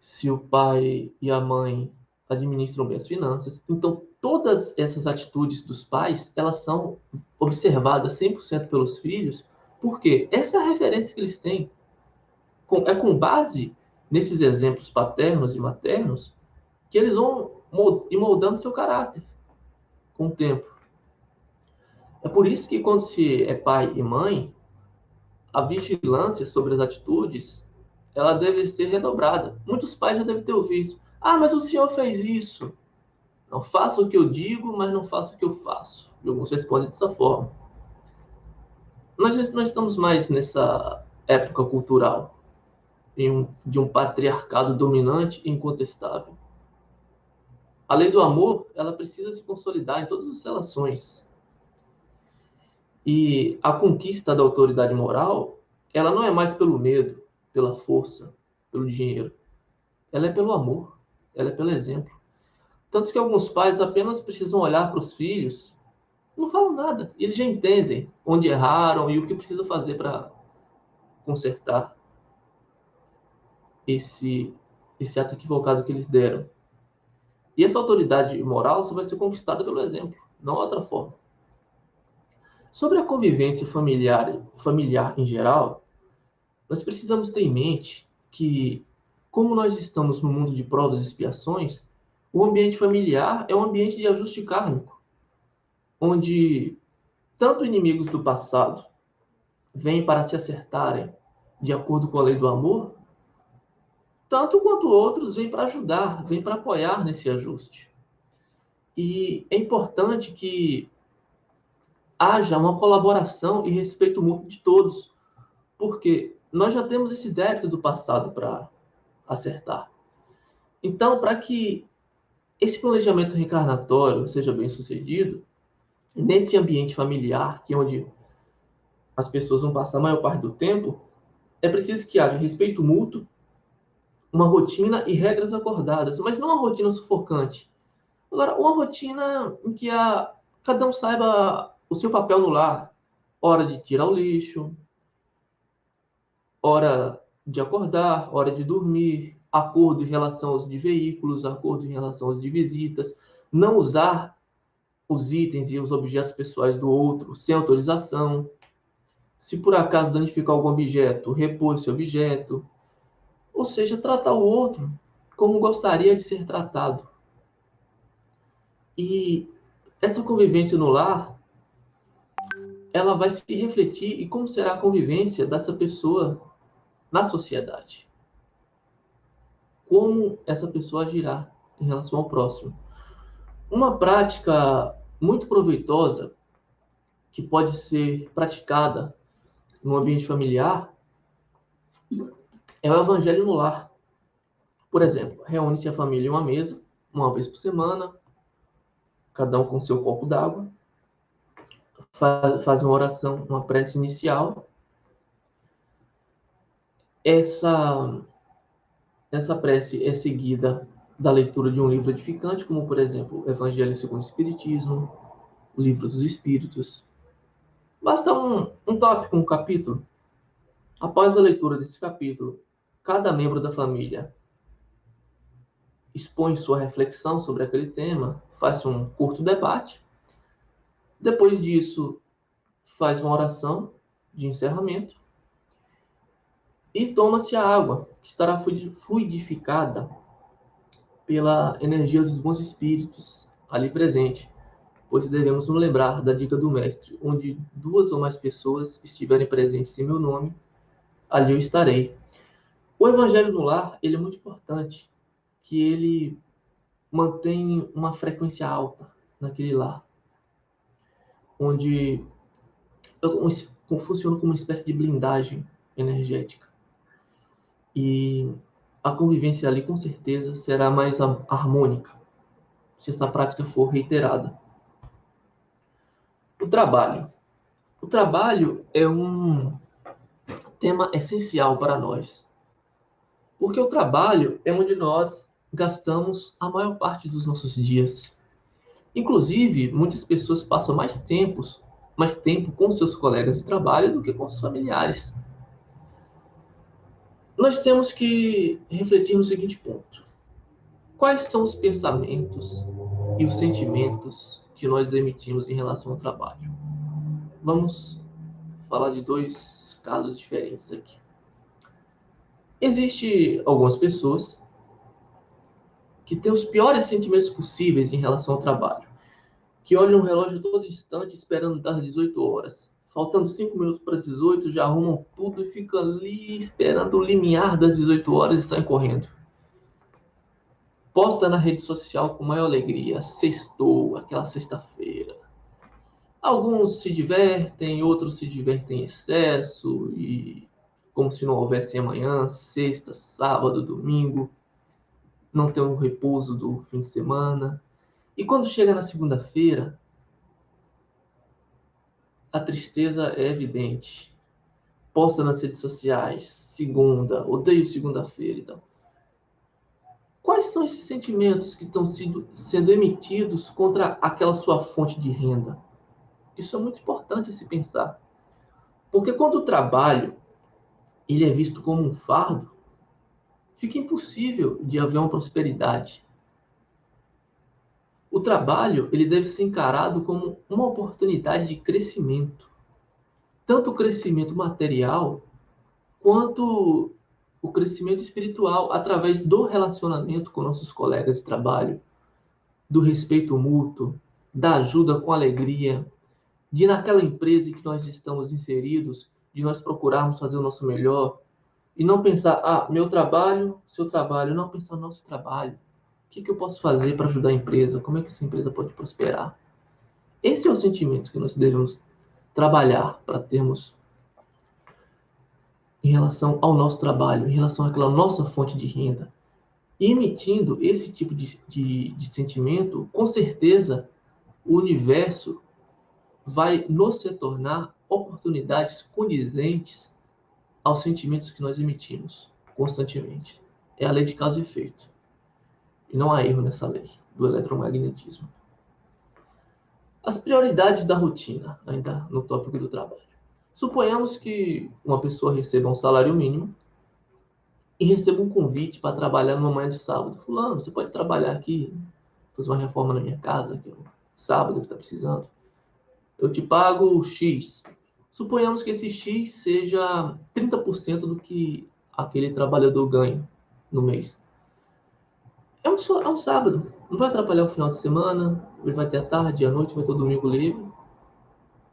se o pai e a mãe administram bem as finanças. Então, todas essas atitudes dos pais, elas são observadas 100% pelos filhos, porque essa é a referência que eles têm. É com base nesses exemplos paternos e maternos que eles vão ir moldando seu caráter com o tempo. É por isso que quando se é pai e mãe, a vigilância sobre as atitudes, ela deve ser redobrada. Muitos pais já devem ter ouvido: ah, mas o senhor fez isso. Não faço o que eu digo, mas não faço o que eu faço. E alguns respondem dessa forma. Nós não estamos mais nessa época cultural de um patriarcado dominante e incontestável. A lei do amor, ela precisa se consolidar em todas as relações. E a conquista da autoridade moral, ela não é mais pelo medo, pela força, pelo dinheiro. Ela é pelo amor, ela é pelo exemplo. Tanto que alguns pais apenas precisam olhar para os filhos, não falam nada, e eles já entendem onde erraram e o que precisa fazer para consertar esse ato equivocado que eles deram. E essa autoridade moral só vai ser conquistada pelo exemplo, não outra forma. Sobre a convivência familiar em geral, nós precisamos ter em mente que, como nós estamos no mundo de provas e expiações, o ambiente familiar é um ambiente de ajuste kármico, onde tanto inimigos do passado vêm para se acertarem de acordo com a lei do amor, tanto quanto outros vêm para ajudar, vêm para apoiar nesse ajuste. E é importante que haja uma colaboração e respeito mútuo de todos, porque nós já temos esse débito do passado para acertar. Então, para que esse planejamento reencarnatório seja bem sucedido, nesse ambiente familiar, que é onde as pessoas vão passar a maior parte do tempo, é preciso que haja respeito mútuo, uma rotina e regras acordadas, mas não uma rotina sufocante. Agora, uma rotina em que cada um saiba o seu papel no lar. Hora de tirar o lixo, hora de acordar, hora de dormir, acordo em relação aos de veículos, acordo em relação aos de visitas, não usar os itens e os objetos pessoais do outro sem autorização. Se por acaso danificar algum objeto, repor esse objeto. Ou seja, tratar o outro como gostaria de ser tratado. E essa convivência no lar, ela vai se refletir em como será a convivência dessa pessoa na sociedade. Como essa pessoa agirá em relação ao próximo. Uma prática muito proveitosa que pode ser praticada no ambiente familiar é o evangelho no lar. Por exemplo, reúne-se a família em uma mesa, uma vez por semana, cada um com seu copo d'água, faz uma oração, uma prece inicial. Essa prece é seguida da leitura de um livro edificante, como, por exemplo, o Evangelho segundo o Espiritismo, o Livro dos Espíritos. Basta um tópico, um capítulo. Após a leitura desse capítulo, cada membro da família expõe sua reflexão sobre aquele tema, faz um curto debate. Depois disso, faz uma oração de encerramento e toma-se a água, que estará fluidificada pela energia dos bons espíritos ali presente, pois devemos nos lembrar da dica do mestre, onde 2 ou mais pessoas estiverem presentes em meu nome, ali eu estarei. O Evangelho no Lar, ele é muito importante, que ele mantém uma frequência alta naquele lar, onde funciona como uma espécie de blindagem energética. E a convivência ali, com certeza, será mais harmônica, se essa prática for reiterada. O trabalho. O trabalho é um tema essencial para nós, porque o trabalho é onde nós gastamos a maior parte dos nossos dias. Inclusive, muitas pessoas passam mais tempo com seus colegas de trabalho do que com os familiares. Nós temos que refletir no seguinte ponto: quais são os pensamentos e os sentimentos que nós emitimos em relação ao trabalho? Vamos falar de 2 casos diferentes aqui. Existem algumas pessoas que têm os piores sentimentos possíveis em relação ao trabalho, que olham o relógio todo instante esperando das 18 horas. Faltando 5 minutos para 18, já arrumam tudo e ficam ali esperando o limiar das 18 horas e saem correndo. Posta na rede social com maior alegria, sextou, aquela sexta-feira. Alguns se divertem, outros se divertem em excesso, e como se não houvesse amanhã, sexta, sábado, domingo, não tem o repouso do fim de semana. E quando chega na segunda-feira, a tristeza é evidente. Posta nas redes sociais, segunda, odeio segunda-feira e tal. Quais são esses sentimentos que estão sendo emitidos contra aquela sua fonte de renda? Isso é muito importante se pensar. Porque quando o trabalho ele é visto como um fardo, fica impossível de haver uma prosperidade. O trabalho ele deve ser encarado como uma oportunidade de crescimento. Tanto o crescimento material, quanto o crescimento espiritual, através do relacionamento com nossos colegas de trabalho, do respeito mútuo, da ajuda com alegria, de naquela empresa em que nós estamos inseridos, de nós procurarmos fazer o nosso melhor, e não pensar, meu trabalho, seu trabalho, não pensar no nosso trabalho. O que eu posso fazer para ajudar a empresa? Como é que essa empresa pode prosperar? Esse é o sentimento que nós devemos trabalhar para termos em relação ao nosso trabalho, em relação àquela nossa fonte de renda. E emitindo esse tipo de sentimento, com certeza o universo vai nos retornar oportunidades condizentes aos sentimentos que nós emitimos constantemente. É a lei de causa e efeito. E não há erro nessa lei do eletromagnetismo. As prioridades da rotina, ainda no tópico do trabalho. Suponhamos que uma pessoa receba um salário mínimo e receba um convite para trabalhar numa manhã de sábado. Fulano, você pode trabalhar aqui, fazer uma reforma na minha casa, que é um sábado que está precisando. Eu te pago X. Suponhamos que esse X seja 30% do que aquele trabalhador ganha no mês. É um sábado. Não vai atrapalhar o final de semana, ele vai ter a tarde, a noite, vai ter o domingo livre.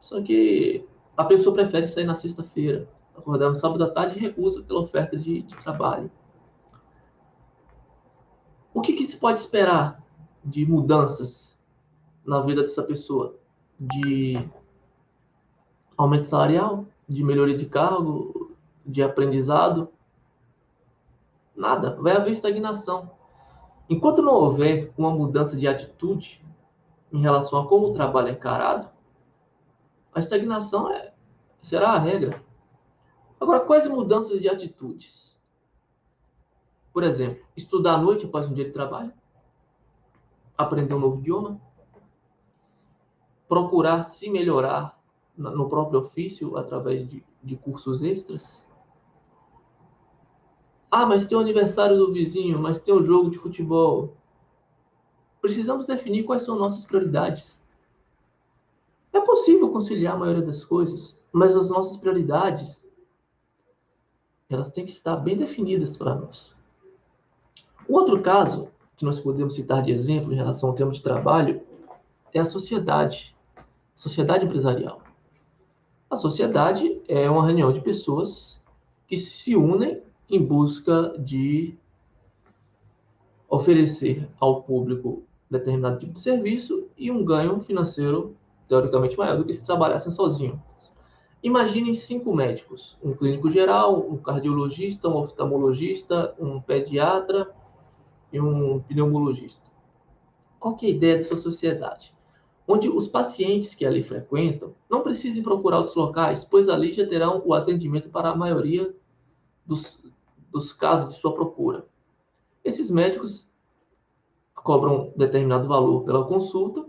Só que a pessoa prefere sair na sexta-feira, acordar no sábado à tarde e recusa pela oferta de trabalho. O que se pode esperar de mudanças na vida dessa pessoa? De aumento salarial, de melhoria de cargo, de aprendizado? Nada, vai haver estagnação. Enquanto não houver uma mudança de atitude em relação a como o trabalho é encarado, a estagnação será a regra. Agora, quais mudanças de atitudes? Por exemplo, estudar à noite após um dia de trabalho, aprender um novo idioma, procurar se melhorar no próprio ofício através de cursos extras. Ah, mas tem o aniversário do vizinho, mas tem o jogo de futebol. Precisamos definir quais são nossas prioridades. É possível conciliar a maioria das coisas, mas as nossas prioridades, elas têm que estar bem definidas para nós. O outro caso que nós podemos citar de exemplo em relação ao tema de trabalho é a sociedade empresarial. A sociedade é uma reunião de pessoas que se unem em busca de oferecer ao público determinado tipo de serviço e um ganho financeiro teoricamente maior do que se trabalhassem sozinhos. Imaginem 5 médicos, um clínico geral, um cardiologista, um oftalmologista, um pediatra e um pneumologista. Qual que é a ideia dessa sociedade? Onde os pacientes que ali frequentam não precisem procurar outros locais, pois ali já terão o atendimento para a maioria dos casos de sua procura. Esses médicos cobram determinado valor pela consulta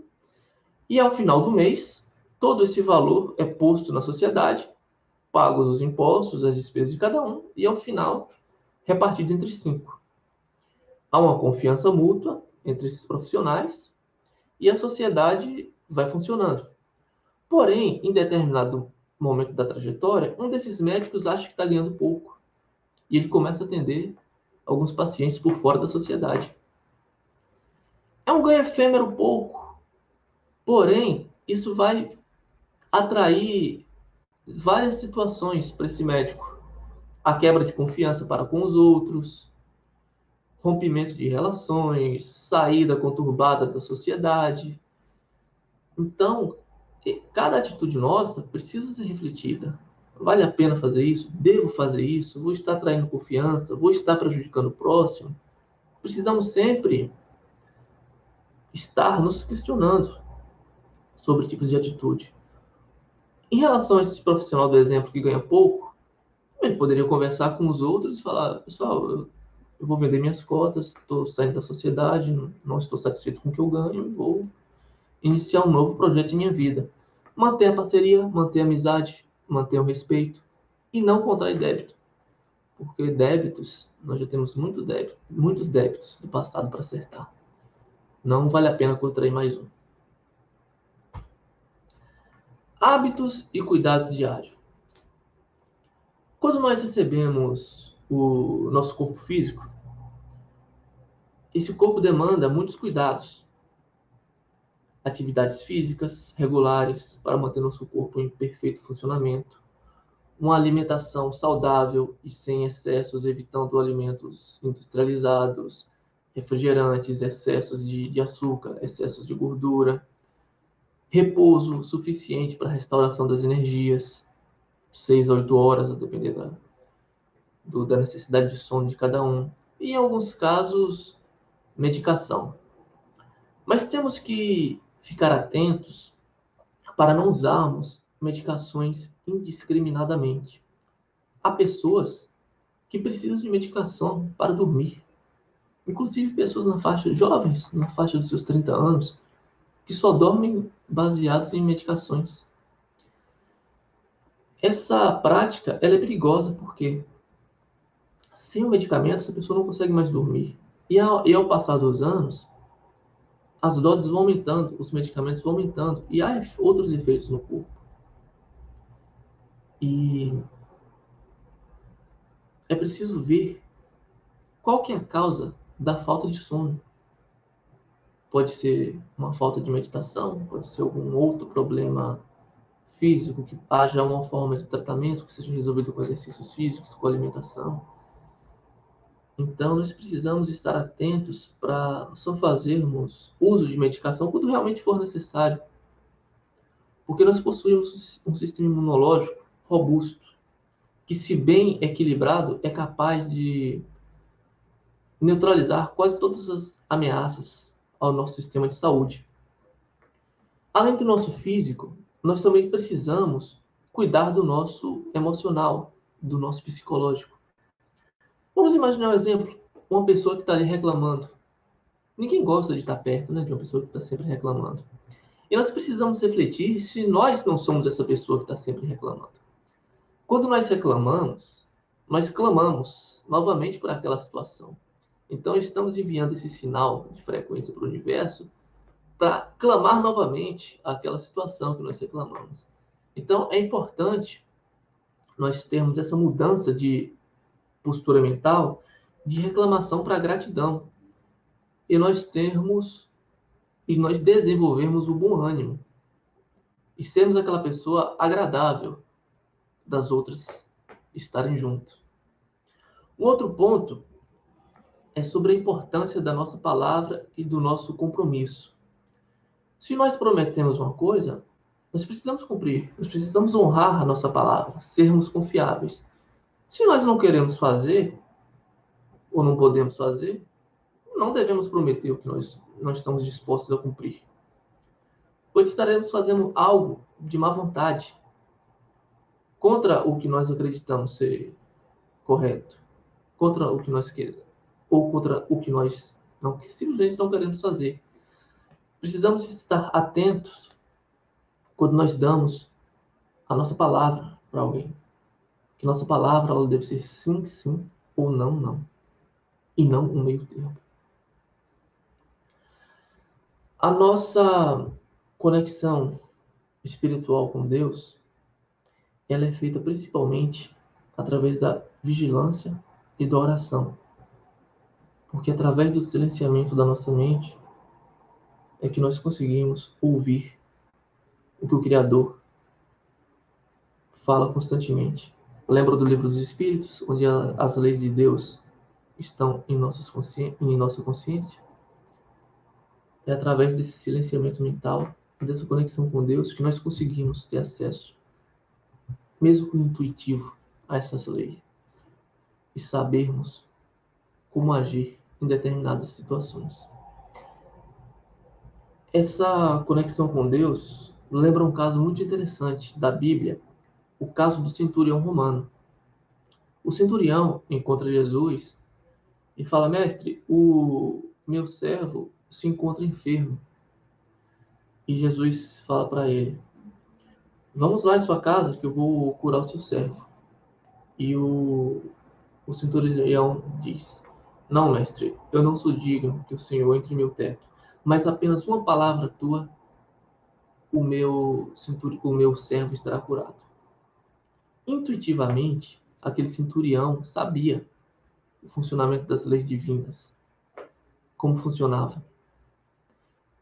e, ao final do mês, todo esse valor é posto na sociedade, pagos os impostos, as despesas de cada um e, ao final, repartido entre 5. Há uma confiança mútua entre esses profissionais e a sociedade vai funcionando. Porém, em determinado momento da trajetória, um desses médicos acha que está ganhando pouco e ele começa a atender alguns pacientes por fora da sociedade. É um ganho efêmero pouco, porém, isso vai atrair várias situações para esse médico. A quebra de confiança para com os outros, rompimento de relações, saída conturbada da sociedade. Então, cada atitude nossa precisa ser refletida. Vale a pena fazer isso? Devo fazer isso? Vou estar traindo confiança? Vou estar prejudicando o próximo? Precisamos sempre estar nos questionando sobre tipos de atitude. Em relação a esse profissional do exemplo que ganha pouco, ele poderia conversar com os outros e falar: pessoal, eu vou vender minhas cotas, estou saindo da sociedade, não estou satisfeito com o que eu ganho e vou iniciar um novo projeto em minha vida. Manter a parceria, manter a amizade, manter o respeito e não contrair débito. Porque débitos, nós já temos muitos débitos do passado para acertar. Não vale a pena contrair mais um. Hábitos e cuidados diários. Quando nós recebemos o nosso corpo físico, esse corpo demanda muitos cuidados. Atividades físicas regulares para manter nosso corpo em perfeito funcionamento. Uma alimentação saudável e sem excessos, evitando alimentos industrializados, refrigerantes, excessos de açúcar, excessos de gordura. Repouso suficiente para a restauração das energias, 6 a 8 horas, a depender da necessidade de sono de cada um. E, em alguns casos, medicação. Mas temos que ficar atentos para não usarmos medicações indiscriminadamente. Há pessoas que precisam de medicação para dormir. Inclusive pessoas jovens, na faixa dos seus 30 anos, que só dormem baseados em medicações. Essa prática ela é perigosa porque sem o medicamento essa pessoa não consegue mais dormir. E ao passar dos anos, as doses vão aumentando, os medicamentos vão aumentando e há outros efeitos no corpo. E é preciso ver qual que é a causa da falta de sono. Pode ser uma falta de meditação, pode ser algum outro problema físico, que haja uma forma de tratamento que seja resolvido com exercícios físicos, com alimentação. Então, nós precisamos estar atentos para só fazermos uso de medicação quando realmente for necessário. Porque nós possuímos um sistema imunológico robusto, que, se bem equilibrado, é capaz de neutralizar quase todas as ameaças ao nosso sistema de saúde. Além do nosso físico, nós também precisamos cuidar do nosso emocional, do nosso psicológico. Vamos imaginar um exemplo, uma pessoa que está ali reclamando. Ninguém gosta de estar perto, né, de uma pessoa que está sempre reclamando. E nós precisamos refletir se nós não somos essa pessoa que está sempre reclamando. Quando nós reclamamos, nós clamamos novamente por aquela situação. Então, estamos enviando esse sinal de frequência para o universo para clamar novamente aquela situação que nós reclamamos. Então, é importante nós termos essa mudança de postura mental de reclamação para gratidão. E nós desenvolvermos o bom ânimo. E sermos aquela pessoa agradável das outras estarem junto. Um outro ponto é sobre a importância da nossa palavra e do nosso compromisso. Se nós prometemos uma coisa, nós precisamos cumprir, nós precisamos honrar a nossa palavra, sermos confiáveis. Se nós não queremos fazer, ou não podemos fazer, não devemos prometer o que nós não estamos dispostos a cumprir. Pois estaremos fazendo algo de má vontade, contra o que nós acreditamos ser correto, contra o que nós queremos, ou contra o que nós simplesmente não queremos fazer. Precisamos estar atentos quando nós damos a nossa palavra para alguém. Que nossa palavra ela deve ser sim, sim, ou não, não. E não um meio termo. A nossa conexão espiritual com Deus, ela é feita principalmente através da vigilância e da oração. Porque através do silenciamento da nossa mente é que nós conseguimos ouvir o que o Criador fala constantemente. Lembra do livro dos Espíritos, onde as leis de Deus estão em nossa consciência? É através desse silenciamento mental e dessa conexão com Deus que nós conseguimos ter acesso, mesmo que intuitivo, a essas leis e sabermos como agir em determinadas situações. Essa conexão com Deus lembra um caso muito interessante da Bíblia, o caso do centurião romano. O centurião encontra Jesus e fala: mestre, o meu servo se encontra enfermo. E Jesus fala para ele: vamos lá em sua casa que eu vou curar o seu servo. E o centurião diz: não, mestre, eu não sou digno que o Senhor entre em meu teto, mas apenas uma palavra tua, o meu servo estará curado. Intuitivamente, aquele centurião sabia o funcionamento das leis divinas, como funcionava.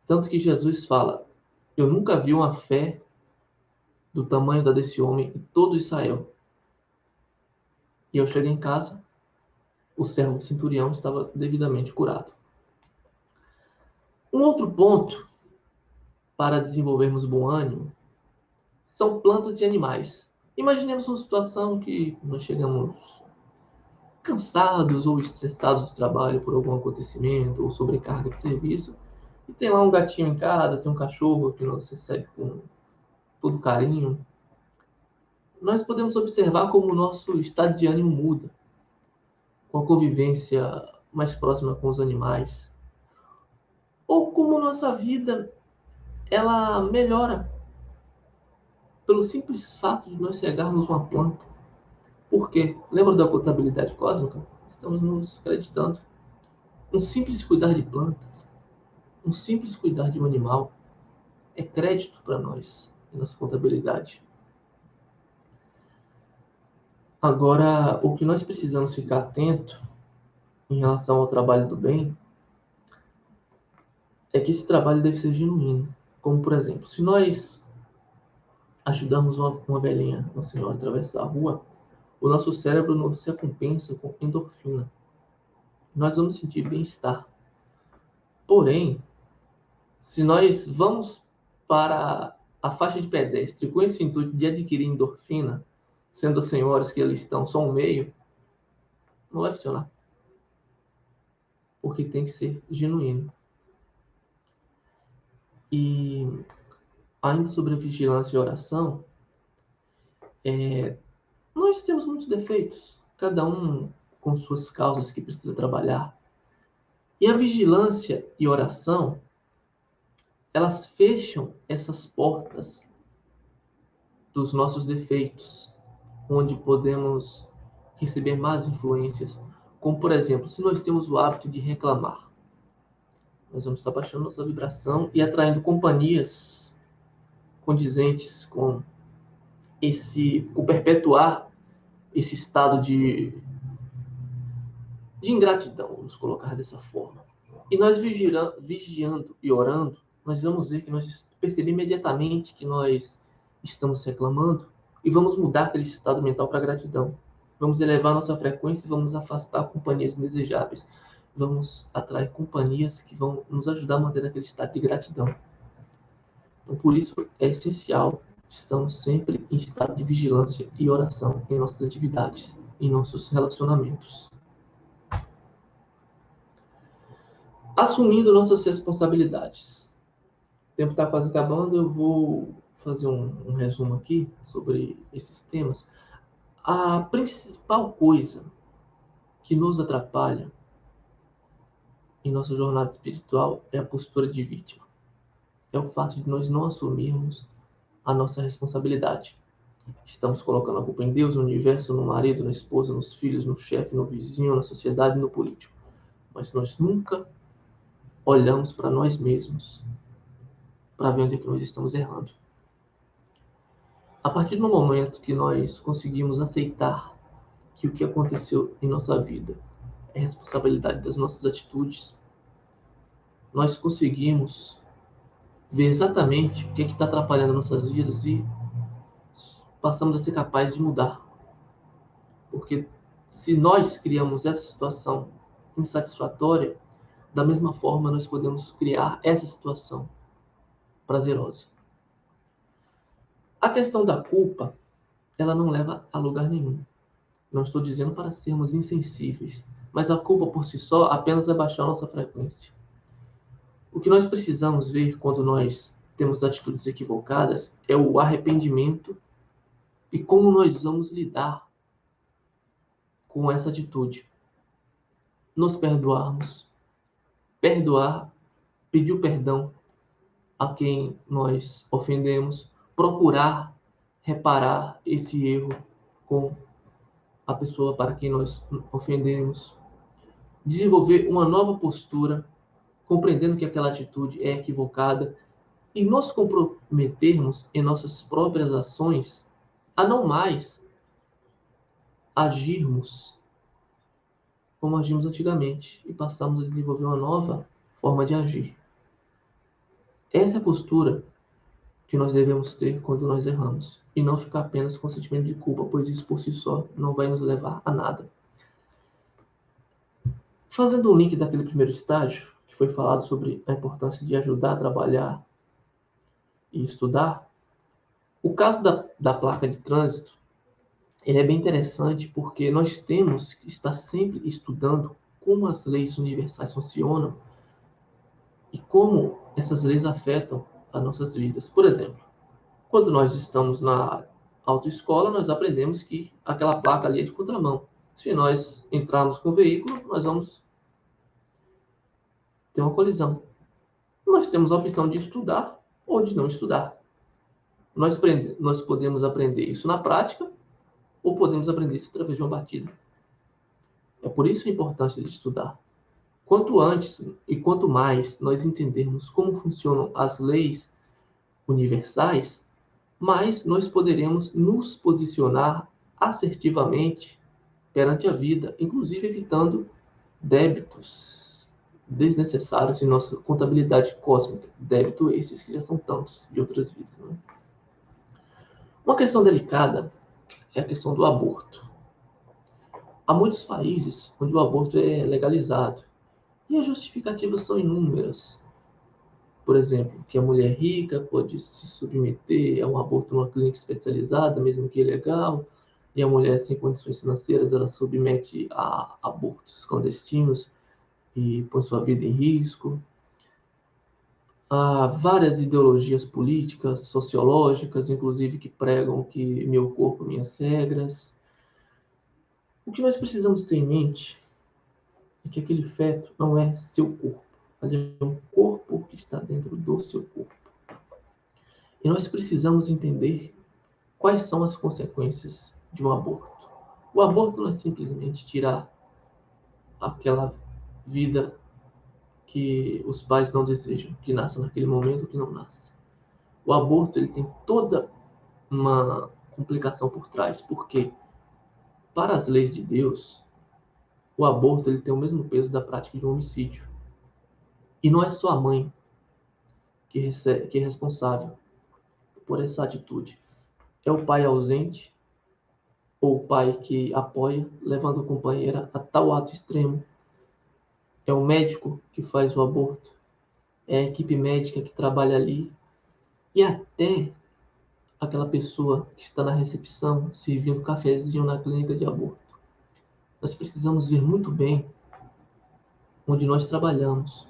Tanto que Jesus fala: eu nunca vi uma fé do tamanho da desse homem em todo Israel. E eu cheguei em casa, o servo do centurião estava devidamente curado. Um outro ponto para desenvolvermos bom ânimo são plantas e animais. Imaginemos uma situação que nós chegamos cansados ou estressados do trabalho por algum acontecimento ou sobrecarga de serviço, e tem lá um gatinho em casa, tem um cachorro que nos recebe com todo carinho. Nós podemos observar como o nosso estado de ânimo muda com a convivência mais próxima com os animais, ou como nossa vida ela melhora pelo simples fato de nós regarmos uma planta. Por quê? Lembra da contabilidade cósmica? Estamos nos acreditando. Um simples cuidar de plantas, um simples cuidar de um animal é crédito para nós em nossa contabilidade. Agora, o que nós precisamos ficar atento em relação ao trabalho do bem é que esse trabalho deve ser genuíno. Como, por exemplo, se nós ajudamos uma velhinha, uma senhora, a atravessar a rua, o nosso cérebro nos recompensa com endorfina. Nós vamos sentir bem-estar. Porém, se nós vamos para a faixa de pedestre com esse intuito de adquirir endorfina, sendo as senhoras que ali estão só um meio, não vai funcionar. porque tem que ser genuíno. E ainda sobre a vigilância e oração, nós temos muitos defeitos, cada um com suas causas que precisa trabalhar. E a vigilância e oração, elas fecham essas portas dos nossos defeitos, onde podemos receber más influências. Como, por exemplo, se nós temos o hábito de reclamar, nós vamos estar baixando nossa vibração e atraindo companhias condizentes com perpetuar esse estado de ingratidão, vamos colocar dessa forma. E nós vigiando e orando, nós vamos ver que nós percebemos imediatamente que nós estamos reclamando e vamos mudar aquele estado mental para gratidão. Vamos elevar nossa frequência e vamos afastar companhias indesejáveis. Vamos atrair companhias que vão nos ajudar a manter aquele estado de gratidão. Então, por isso, é essencial estamos sempre em estado de vigilância e oração em nossas atividades, em nossos relacionamentos. Assumindo nossas responsabilidades. O tempo está quase acabando, eu vou fazer um resumo aqui sobre esses temas. A principal coisa que nos atrapalha em nossa jornada espiritual é a postura de vítima. É o fato de nós não assumirmos a nossa responsabilidade. Estamos colocando a culpa em Deus, no universo, no marido, na esposa, nos filhos, no chefe, no vizinho, na sociedade e no político. Mas nós nunca olhamos para nós mesmos para ver onde é que nós estamos errando. A partir do momento que nós conseguimos aceitar que o que aconteceu em nossa vida é responsabilidade das nossas atitudes, nós conseguimos ver exatamente o que está atrapalhando nossas vidas e passamos a ser capazes de mudar. Porque se nós criamos essa situação insatisfatória, da mesma forma nós podemos criar essa situação prazerosa. A questão da culpa, ela não leva a lugar nenhum. Não estou dizendo para sermos insensíveis, mas a culpa por si só apenas vai baixar a nossa frequência. O que nós precisamos ver quando nós temos atitudes equivocadas é o arrependimento e como nós vamos lidar com essa atitude. Nos perdoarmos. Perdoar, pedir o perdão a quem nós ofendemos, procurar reparar esse erro com a pessoa para quem nós ofendemos, desenvolver uma nova postura, compreendendo que aquela atitude é equivocada e nos comprometermos em nossas próprias ações a não mais agirmos como agimos antigamente e passamos a desenvolver uma nova forma de agir. Essa é a postura que nós devemos ter quando nós erramos e não ficar apenas com o sentimento de culpa, pois isso por si só não vai nos levar a nada. Fazendo um link daquele primeiro estágio, que foi falado sobre a importância de ajudar a trabalhar e estudar, o caso da placa de trânsito, ele é bem interessante porque nós temos que estar sempre estudando como as leis universais funcionam e como essas leis afetam as nossas vidas. Por exemplo, quando nós estamos na autoescola, nós aprendemos que aquela placa ali é de contramão. Se nós entrarmos com o veículo, nós vamos ter uma colisão. Nós temos a opção de estudar ou de não estudar. Nós podemos aprender isso na prática ou podemos aprender isso através de uma batida. É por isso a importância de estudar. Quanto antes e quanto mais nós entendermos como funcionam as leis universais, mais nós poderemos nos posicionar assertivamente perante a vida, inclusive evitando débitos desnecessários em nossa contabilidade cósmica. Débito esses que já são tantos de outras vidas. Né? Uma questão delicada é a questão do aborto. Há muitos países onde o aborto é legalizado e as justificativas são inúmeras. Por exemplo, que a mulher rica pode se submeter a um aborto numa clínica especializada, mesmo que ilegal, e a mulher sem condições financeiras ela submete a abortos clandestinos e põe sua vida em risco. Há várias ideologias políticas, sociológicas, inclusive, que pregam que meu corpo, minhas regras. O que nós precisamos ter em mente é que aquele feto não é seu corpo. Ele é um corpo que está dentro do seu corpo. E nós precisamos entender quais são as consequências de um aborto. O aborto não é simplesmente tirar aquela vida que os pais não desejam, que nasça naquele momento ou que não nasça. O aborto ele tem toda uma complicação por trás, porque para as leis de Deus, o aborto ele tem o mesmo peso da prática de um homicídio. E não é só a mãe que é responsável por essa atitude. É o pai ausente ou o pai que apoia, levando a companheira a tal ato extremo. É o médico que faz o aborto. É a equipe médica que trabalha ali. E até aquela pessoa que está na recepção servindo cafezinho na clínica de aborto. Nós precisamos ver muito bem onde nós trabalhamos.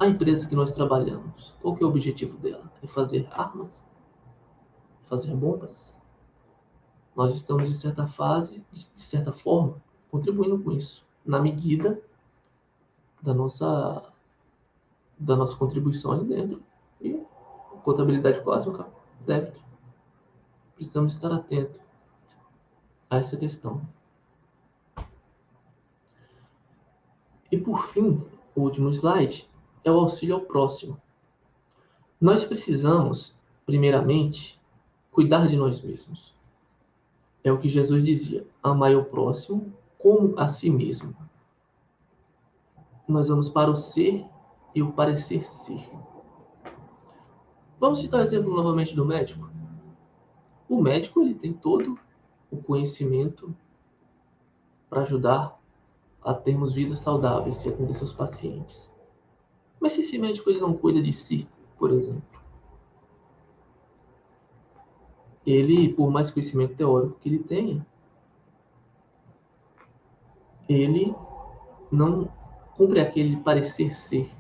A empresa que nós trabalhamos, qual que é o objetivo dela? É fazer armas? Fazer bombas? Nós estamos, de certa forma, contribuindo com isso, na medida da nossa contribuição ali dentro. E contabilidade cósmica, débito. Precisamos estar atentos a essa questão. E por fim, o último slide é o auxílio ao próximo. Nós precisamos, primeiramente, cuidar de nós mesmos. É o que Jesus dizia: amai o próximo como a si mesmo. Nós vamos para o ser e o parecer ser. Vamos citar o exemplo novamente do médico. O médico ele tem todo o conhecimento para ajudar a termos vidas saudáveis e atender seus pacientes. Mas se esse médico ele não cuida de si, por exemplo, ele, por mais conhecimento teórico que ele tenha, ele não cumpre aquele parecer ser.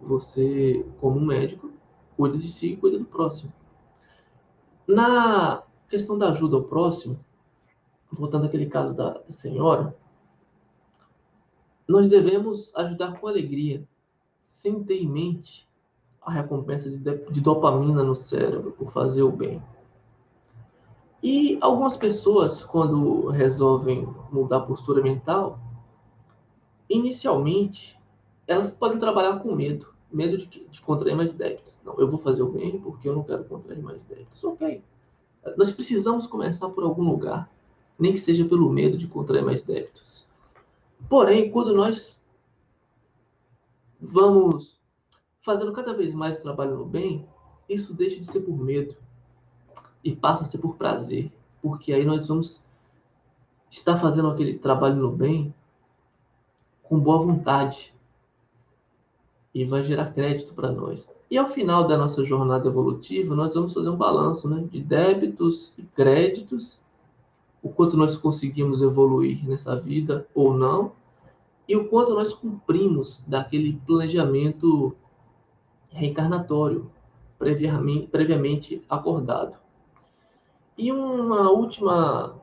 Você, como médico, cuida de si e cuida do próximo. Na questão da ajuda ao próximo, voltando àquele caso da senhora, nós devemos ajudar com alegria, sem ter em mente a recompensa de dopamina no cérebro por fazer o bem. E algumas pessoas, quando resolvem mudar a postura mental, inicialmente, elas podem trabalhar com medo. Medo de contrair mais débitos. Não, eu vou fazer o bem porque eu não quero contrair mais débitos. Ok. Nós precisamos começar por algum lugar, nem que seja pelo medo de contrair mais débitos. Porém, quando nós vamos fazendo cada vez mais trabalho no bem, isso deixa de ser por medo e passa a ser por prazer, porque aí nós vamos estar fazendo aquele trabalho no bem com boa vontade e vai gerar crédito para nós. E ao final da nossa jornada evolutiva, nós vamos fazer um balanço, né, de débitos e créditos, o quanto nós conseguimos evoluir nessa vida ou não, e o quanto nós cumprimos daquele planejamento reencarnatório previamente acordado. E um último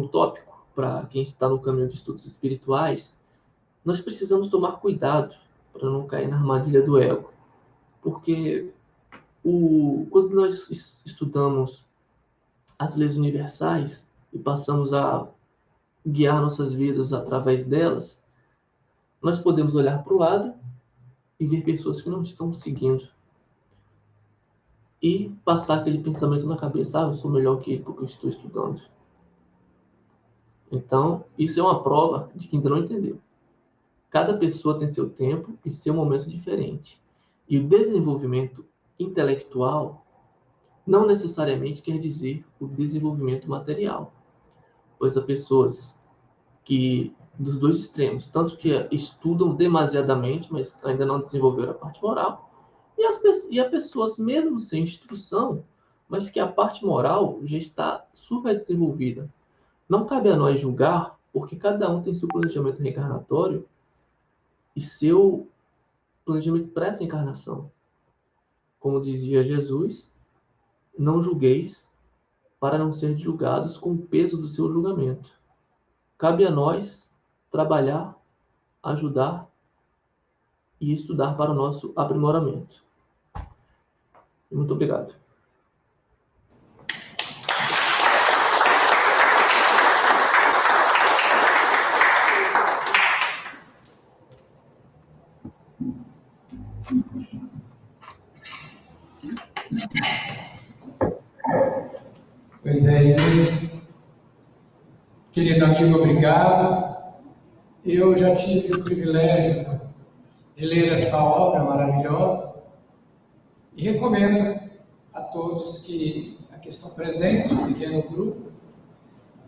tópico para quem está no caminho de estudos espirituais: nós precisamos tomar cuidado para não cair na armadilha do ego, porque quando nós estudamos as leis universais e passamos a guiar nossas vidas através delas, nós podemos olhar para o lado e ver pessoas que não estão seguindo e passar aquele pensamento na cabeça: eu sou melhor que ele porque eu estou estudando. Então, isso é uma prova de que ainda não entendeu. Cada pessoa tem seu tempo e seu momento diferente. E o desenvolvimento intelectual não necessariamente quer dizer o desenvolvimento material, pois há pessoas que, dos dois extremos, tanto que estudam demasiadamente, mas ainda não desenvolveram a parte moral, e há pessoas mesmo sem instrução, mas que a parte moral já está super desenvolvida. Não cabe a nós julgar porque cada um tem seu planejamento reencarnatório e seu planejamento para essa encarnação. Como dizia Jesus, não julgueis para não ser julgados com o peso do seu julgamento. Cabe a nós trabalhar, ajudar e estudar para o nosso aprimoramento. Muito obrigado. Pois é, querido amigo, obrigado. Eu já tive o privilégio de ler essa obra maravilhosa e recomendo a todos que aqui estão presentes, um pequeno grupo,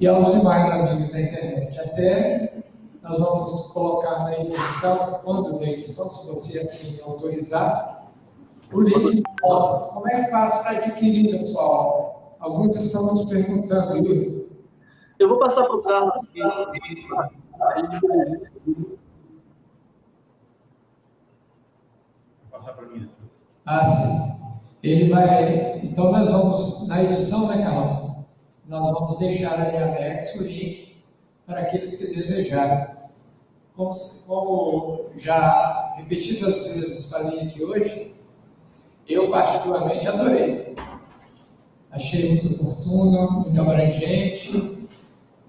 e aos demais amigos da internet. Até nós vamos colocar na edição, quando na edição, se você assim autorizar, o link. Nossa, como é que faz para adquirir a sua obra? Alguns estão nos perguntando, Yuri. Eu vou passar para o Carlos aqui. Passar para mim. Ah, sim. Ele vai. Então, nós vamos, na edição, né, Carol? Nós vamos deixar ali anexo o link para aqueles que desejarem. Como já repetidas vezes falei aqui hoje, eu particularmente adorei. Achei muito oportuno, muito abrangente,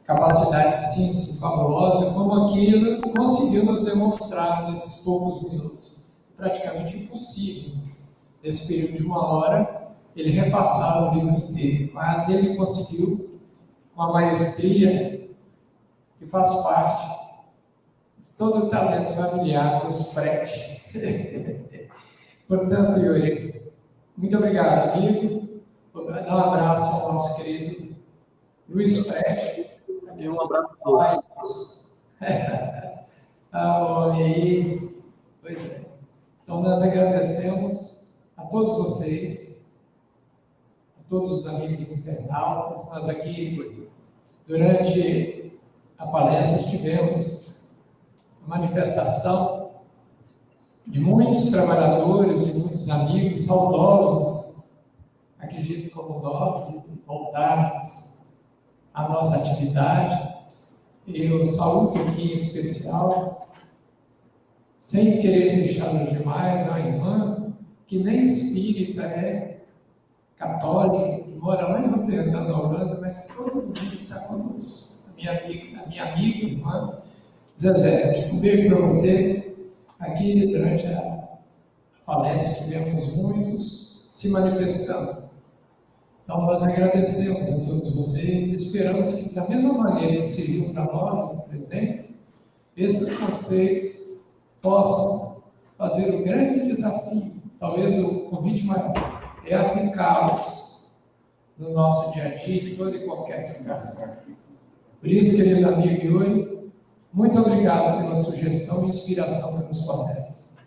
capacidade de síntese fabulosa, como aquilo conseguiu nos demonstrar nesses poucos minutos. Praticamente impossível, nesse período de 1 hora, ele repassar o livro inteiro, mas ele conseguiu, com a maestria que faz parte de todo o talento familiar dos Prete. Portanto, Yuri, muito obrigado, amigo. Vou dar um abraço ao nosso querido Luiz Prete. E um abraço a todos. Aí, pois é. Então, nós agradecemos a todos vocês, a todos os amigos internautas. Nós aqui, durante a palestra, tivemos a manifestação de muitos trabalhadores, de muitos amigos saudosos, acredito como nós, e voltarmos à nossa atividade. Eu saúdo aqui em especial, sem querer deixá-los demais, a irmã, que nem espírita é, católica, que mora lá em Roterdã, na Holanda, mas todo dia está conosco. A minha amiga, irmã, Zezé, um beijo para você. Aqui, durante a palestra, tivemos muitos se manifestando. Então, nós agradecemos a todos vocês e esperamos que, da mesma maneira que serviu para nós, na presença, esses conceitos possam fazer o grande desafio, talvez o convite maior, é aplicá-los no nosso dia a dia, em toda e qualquer situação. Por isso, querido amigo Yuri, muito obrigado pela sugestão e inspiração que nos fornece.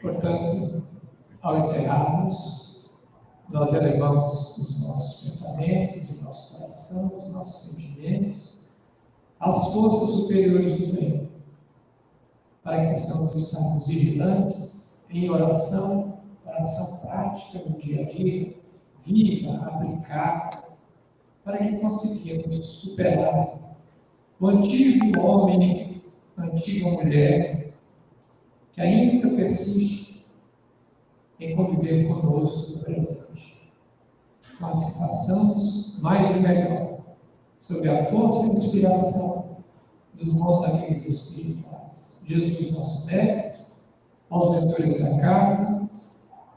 Portanto, ao encerrarmos, nós elevamos os nossos pensamentos, o nosso coração, os nossos sentimentos, às forças superiores do bem, para que possamos estarmos vigilantes, em oração prática no dia a dia, viva, aplicada, para que conseguimos superar o antigo homem, a antiga mulher, que ainda persiste em conviver conosco no presente. Mas que façamos mais e melhor, sob a força e inspiração dos bons amigos espirituais. Jesus, nosso mestre, aos mentores da casa,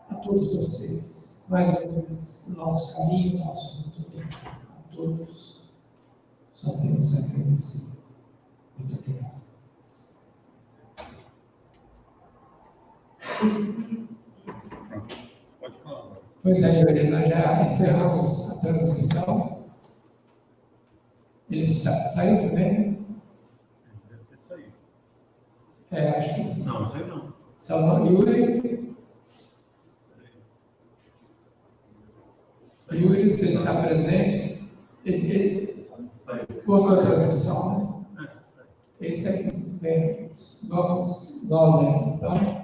a todos vocês, mais uma vez, o nosso caminho, o nosso muito obrigado. A todos, só temos a agradecer. Muito obrigado. Pode falar. Pois é, Yuri, nós já encerramos a transmissão. Ele saiu também? Deve ter saído. Acho que sim. Não, saiu não. Salvador Yuri. Yuri, você está presente? Cortou a transmissão, né? Esse aí, muito bem. Vamos nós aí, então.